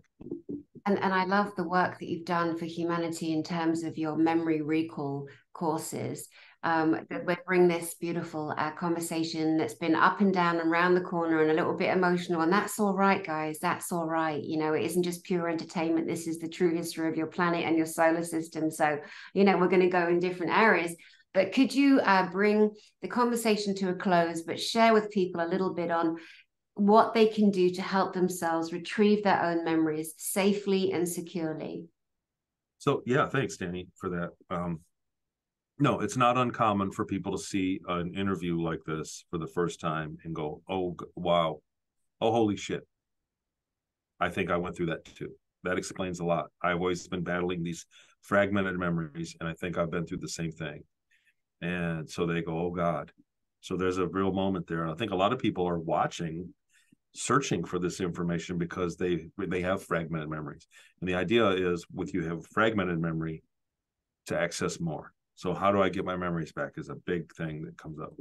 And I love the work that you've done for humanity in terms of your memory recall courses. That we bring this beautiful conversation that's been up and down and around the corner and a little bit emotional. And that's all right, guys. That's all right. You know, it isn't just pure entertainment. This is the true history of your planet and your solar system. So, you know, we're going to go in different areas. But could you bring the conversation to a close, but share with people a little bit on what they can do to help themselves retrieve their own memories safely and securely? So yeah, thanks, Danny, for that. No, it's not uncommon for people to see an interview like this for the first time and go, oh, wow, oh, holy shit. I think I went through that too. That explains a lot. I've always been battling these fragmented memories, and I think I've been through the same thing. And so they go, oh, God. So there's a real moment there. And I think a lot of people are watching, searching for this information because they have fragmented memories. And the idea is with you have fragmented memory to access more. So how do I get my memories back is a big thing that comes up.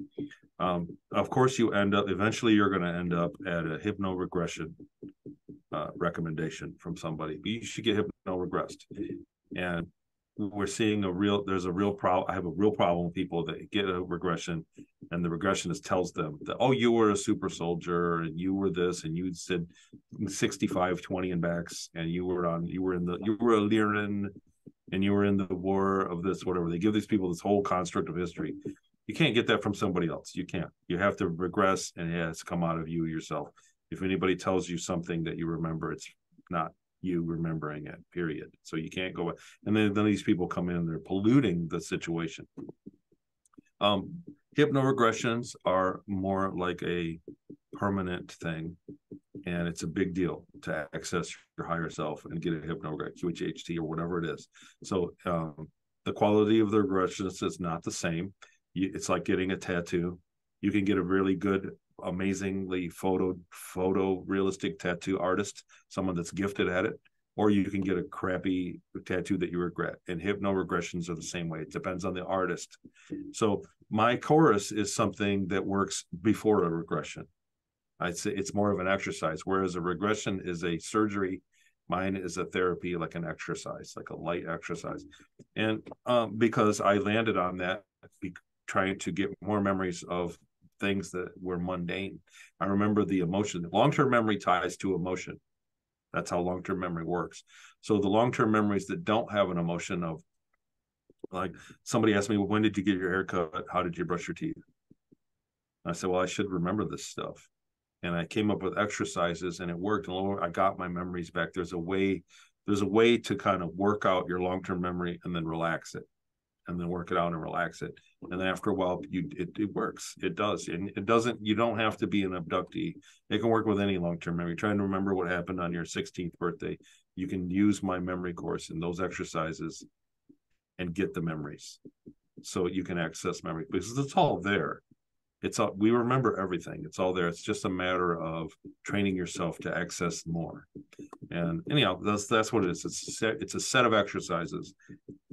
Of course, eventually you're going to end up at a hypno-regression recommendation from somebody. But you should get hypno-regressed. And we're seeing there's a real problem. I have a real problem with people that get a regression and the regressionist tells them that, oh, you were a super soldier and you were this and you said 65, 20 and backs and you were a Liran and you were in the war of this, whatever. They give these people this whole construct of history. You can't get that from somebody else. You can't. You have to regress and it has to come out of you yourself. If anybody tells you something that you remember, it's not you remembering it, period. So you can't go. And then these people come in, they're polluting the situation. Hypnoregressions are more like a permanent thing, and it's a big deal to access your higher self and get a hypnoregression, QHHT or whatever it is. So the quality of the regressions is not the same. It's like getting a tattoo. You can get a really good, amazingly photo realistic tattoo artist, someone that's gifted at it, or you can get a crappy tattoo that you regret. And hypnoregressions are the same way. It depends on the artist. So my chorus is something that works before a regression. I'd say it's more of an exercise, whereas a regression is a surgery. Mine is a therapy, like an exercise, like a light exercise. And because I landed on that, trying to get more memories of things that were mundane. I remember the emotion. Long-term memory ties to emotion. That's how long-term memory works. So the long-term memories that don't have an emotion of, like somebody asked me, well, when did you get your hair cut? How did you brush your teeth? And I said, well, I should remember this stuff. And I came up with exercises and it worked. And I got my memories back. There's a way to kind of work out your long-term memory and then relax it. and then work it out and relax it. And then after a while, it works. It does. And it doesn't, you don't have to be an abductee. It can work with any long-term memory. Trying to remember what happened on your 16th birthday. You can use my memory course in those exercises and get the memories. So you can access memory because it's all there. It's all, we remember everything. It's all there. It's just a matter of training yourself to access more. And anyhow, that's what it is. It's a set of exercises.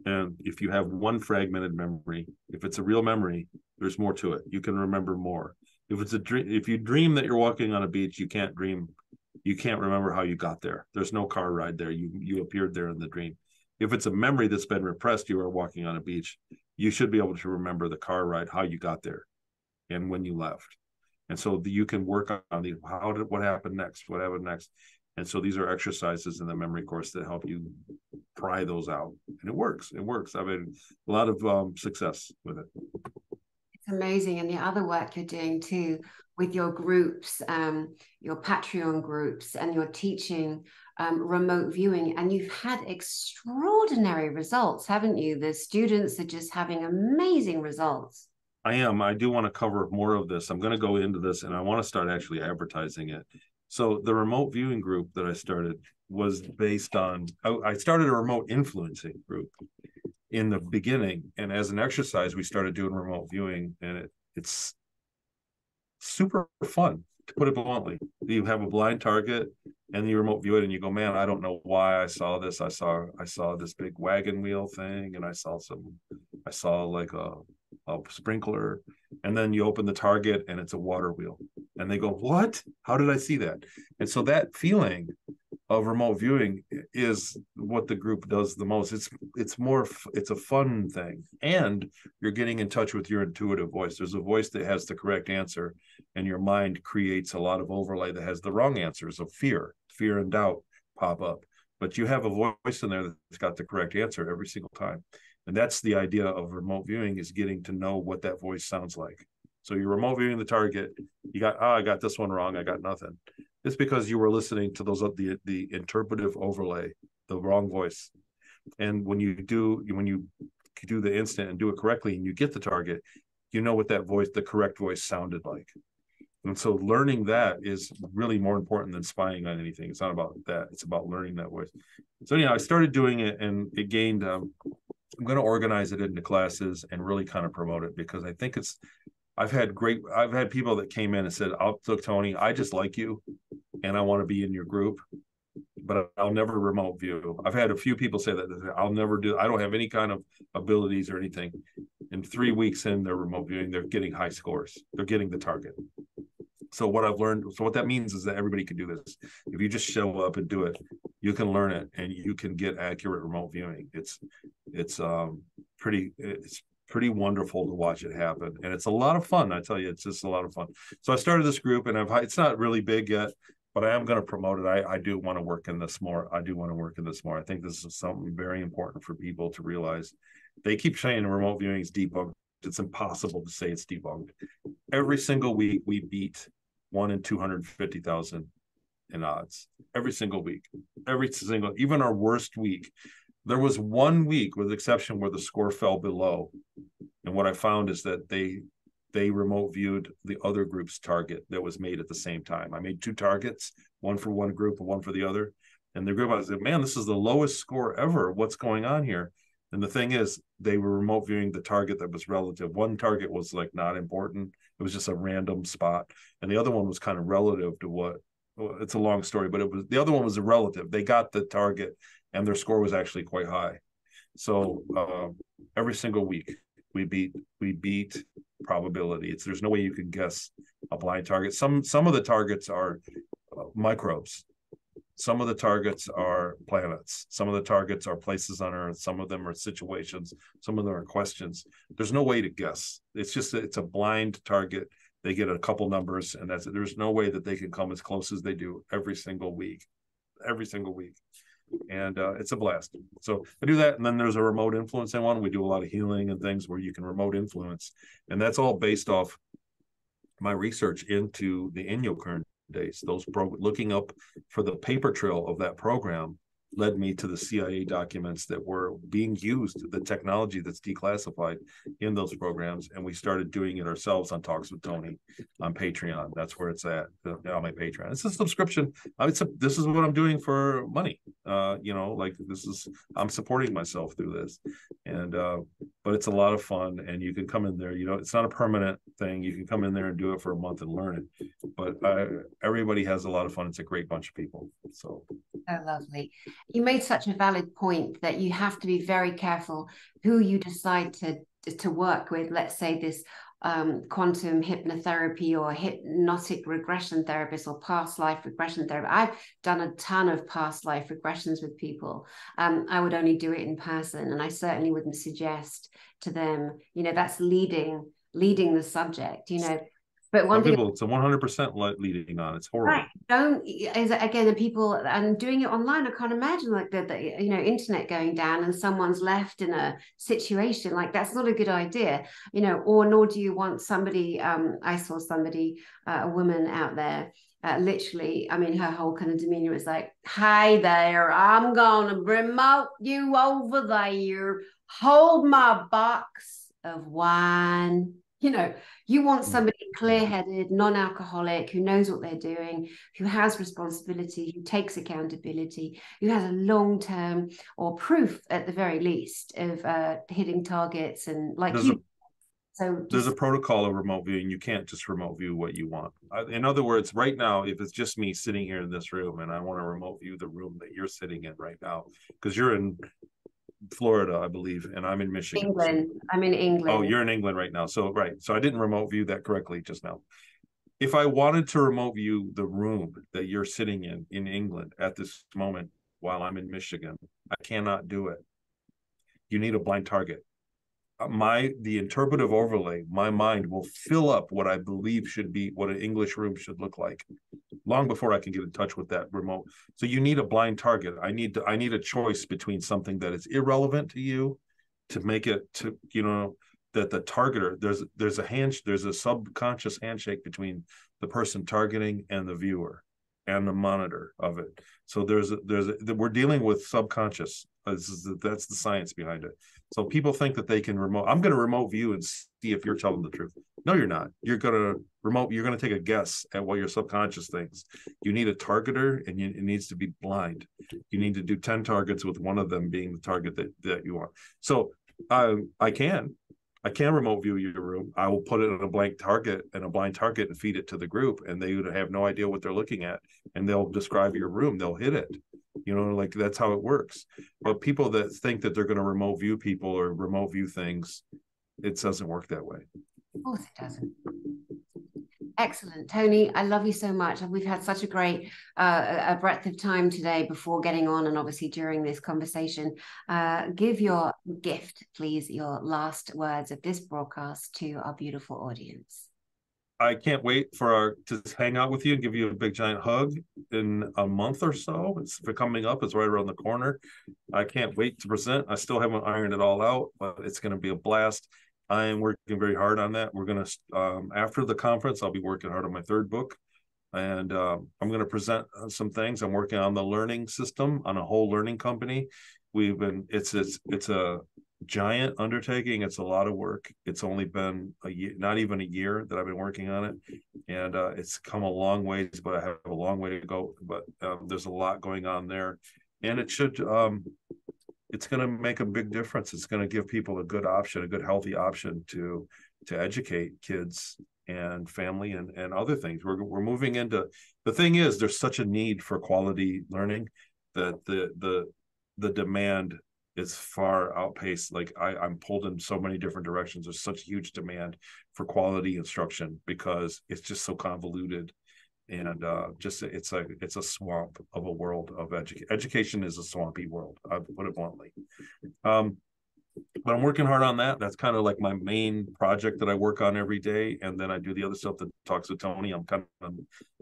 And if you have one fragmented memory, if it's a real memory, there's more to it. You can remember more. If it's a dream, if you dream that you're walking on a beach, you can't remember how you got there. There's no car ride there. You appeared there in the dream. If it's a memory that's been repressed, you are walking on a beach, you should be able to remember the car ride, how you got there and when you left. And so you can work on what happened next, And so these are exercises in the memory course that help you pry those out. And it works. I've had a lot of success with it. It's amazing. And the other work you're doing too with your groups, your Patreon groups, and your teaching remote viewing, and you've had extraordinary results, haven't you? The students are just having amazing results. I do want to cover more of this. I'm going to go into this, and I want to start actually advertising it. So the remote viewing group that I started was based on, I started a remote influencing group in the beginning. And as an exercise, we started doing remote viewing, and it's super fun, to put it bluntly. You have a blind target and you remote view it and you go, man, I don't know why I saw this. I saw this big wagon wheel thing, and I saw like a sprinkler, and then you open the target and it's a water wheel, and they go, what? How did I see that? And so that feeling of remote viewing is what the group does the most. It's a fun thing, and you're getting in touch with your intuitive voice. There's a voice that has the correct answer, and your mind creates a lot of overlay that has the wrong answers of fear and doubt pop up, but you have a voice in there that's got the correct answer every single time. And that's the idea of remote viewing, is getting to know what that voice sounds like. So you're remote viewing the target. You got, I got this one wrong. I got nothing. It's because you were listening to the interpretive overlay, the wrong voice. And when you do the instant and do it correctly and you get the target, you know what that voice, the correct voice, sounded like. And so learning that is really more important than spying on anything. It's not about that. It's about learning that voice. So anyhow, I started doing it, and it gained, I'm going to organize it into classes and really kind of promote it, because I think I've had people that came in and said, look, Tony, I just like you and I want to be in your group, but I'll never remote view. I've had a few people say that I'll never do, I don't have any kind of abilities or anything. In 3 weeks in their remote viewing, they're getting high scores. They're getting the target. So what I've learned, so what that means is that everybody can do this. If you just show up and do it, you can learn it and you can get accurate remote viewing. It's pretty wonderful to watch it happen. And it's a lot of fun. I tell you, it's just a lot of fun. So I started this group, and it's not really big yet, but I am going to promote it. I do want to work in this more. I think this is something very important for people to realize. They keep saying remote viewing is debunked. It's impossible to say it's debunked. Every single week we beat 1 in 250,000 in odds. Every single week. Even our worst week. There was 1 week, with exception, where the score fell below. And what I found is that they remote viewed the other group's target that was made at the same time. I made 2 targets, one for one group and one for the other. And the group, I said, man, this is the lowest score ever. What's going on here? And the thing is, they were remote viewing the target that was relative. One target was like not important. It was just a random spot. And the other one was kind of relative to what, well, it's a long story, but the other one was a relative. They got the target and their score was actually quite high. So every single week we beat probability. There's no way you can guess a blind target. Some of the targets are microbes. Some of the targets are planets. Some of the targets are places on Earth. Some of them are situations. Some of them are questions. There's no way to guess. It's a blind target. They get a couple numbers, and that's it. There's no way that they can come as close as they do every single week. And it's a blast. So I do that, and then there's a remote influencing one. We do a lot of healing and things where you can remote influence, and that's all based off my research into the Inyo current days. Looking up for the paper trail of that program led me to the CIA documents that were being used, the technology that's declassified in those programs. And we started doing it ourselves on Talks with Tony on Patreon. That's where it's at on my Patreon. It's a subscription. This is what I'm doing for money. Like I'm supporting myself through this. And, but it's a lot of fun, and you can come in there, it's not a permanent thing. You can come in there and do it for a month and learn it. But everybody has a lot of fun. It's a great bunch of people. So lovely. You made such a valid point that you have to be very careful who you decide to work with. Let's say this quantum hypnotherapy or hypnotic regression therapist or past life regression therapy. I've done a ton of past life regressions with people. I would only do it in person, and I certainly wouldn't suggest to them, that's leading the subject, But one thing, it's a 100% leading on. It's horrible. Right. Again, the people and doing it online, I can't imagine like the internet going down and someone's left in a situation like that's not a good idea, or nor do you want somebody. I saw somebody, a woman out there, literally, I mean, her whole kind of demeanor was like, "Hi there, I'm gonna remote you over there. Hold my box of wine." You want somebody clear-headed, non-alcoholic, who knows what they're doing, who has responsibility, who takes accountability, who has a long-term or proof at the very least of hitting targets and there's a protocol of remote viewing. You can't just remote view what you want. In other words, right now, if it's just me sitting here in this room and I want to remote view the room that you're sitting in right now, because you're in Florida, I believe, and I'm in Michigan. England. So. I'm in England. Oh, you're in England right now. So, right. So I didn't remote view that correctly just now. If I wanted to remote view the room that you're sitting in England at this moment while I'm in Michigan, I cannot do it. You need a blind target. The interpretive overlay, my mind will fill up what I believe should be what an English room should look like long before I can get in touch with that remote. So you need a blind target. I need a choice between something that is irrelevant to you to make it to, that the targeter, there's a subconscious handshake between the person targeting and the viewer and the monitor of it. So we're dealing with subconscious. That's the science behind it. So people think that they can I'm going to remote view and see if you're telling the truth. No, you're not. You're going to take a guess at what your subconscious thinks. You need a targeter, and it needs to be blind. You need to do 10 targets with one of them being the target that you want. So I can remote view your room. I will put it in a blind target and feed it to the group, and they would have no idea what they're looking at, and they'll describe your room. They'll hit it. Like that's how it works. But people that think that they're going to remote view people or remote view things, it doesn't work that way. Of course it doesn't. Excellent. Tony, I love you so much. We've had such a great a breadth of time today before getting on and obviously during this conversation. Give your gift, please, your last words of this broadcast to our beautiful audience. I can't wait to hang out with you and give you a big giant hug in a month or so. It's coming up. It's right around the corner. I can't wait to present. I still haven't ironed it all out, but it's going to be a blast. I am working very hard on that. We're going to, after the conference, I'll be working hard on my third book. And I'm going to present some things. I'm working on the learning system on a whole learning company. It's a giant undertaking. It's a lot of work. It's only been a year, not even a year that I've been working on it. And it's come a long ways, but I have a long way to go. But there's a lot going on there. And it's going to make a big difference. It's going to give people a good option, a good healthy option to educate kids and family and other things. We're moving into, the thing is, there's such a need for quality learning that the demand is far outpaced. Like I'm pulled in so many different directions. There's such huge demand for quality instruction because it's just so convoluted. And it's a swamp of a world of education is a swampy world. I put it bluntly. but I'm working hard on that. That's kind of like my main project that I work on every day. And then I do the other stuff that talks with Tony. I'm kind of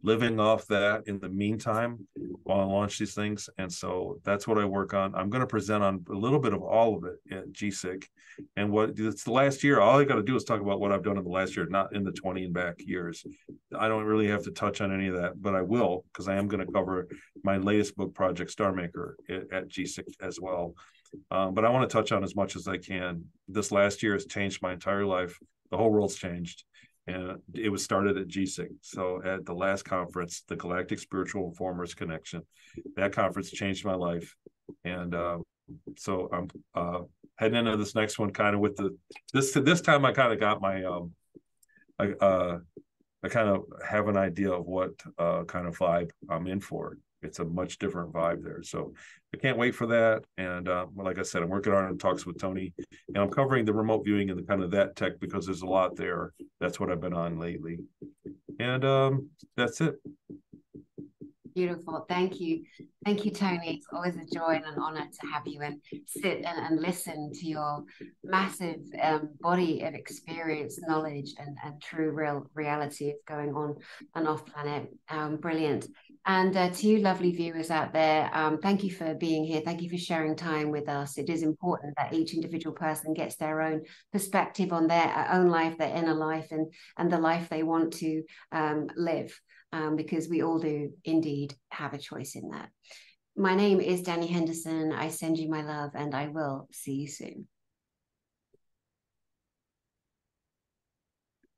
living off that in the meantime while I launch these things. And so that's what I work on. I'm going to present on a little bit of all of it at GSIC. And what it's the last year, all I got to do is talk about what I've done in the last year, not in the 20 and back years. I don't really have to touch on any of that, but I will, because I am going to cover my latest book project, Star Maker, at GSIC as well. But I want to touch on as much as I can. This last year has changed my entire life. The whole world's changed. And it was started at GSIC. So at the last conference, the Galactic Spiritual Informers Connection, that conference changed my life. And so I'm heading into this next one kind of with this time I kind of got my, I kind of have an idea of what kind of vibe I'm in for. It's a much different vibe there. So I can't wait for that. And like I said, I'm working on talks with Tony, and I'm covering the remote viewing and the kind of that tech because there's a lot there. That's what I've been on lately. And that's it. Beautiful. Thank you. Thank you, Tony. It's always a joy and an honor to have you and sit and listen to your massive body of experience, knowledge, and true real reality of going on and off planet. Brilliant. And to you lovely viewers out there, thank you for being here. Thank you for sharing time with us. It is important that each individual person gets their own perspective on their own life, their inner life, and the life they want to live. Because we all do indeed have a choice in that. My name is Danny Henderson. I send you my love, and I will see you soon.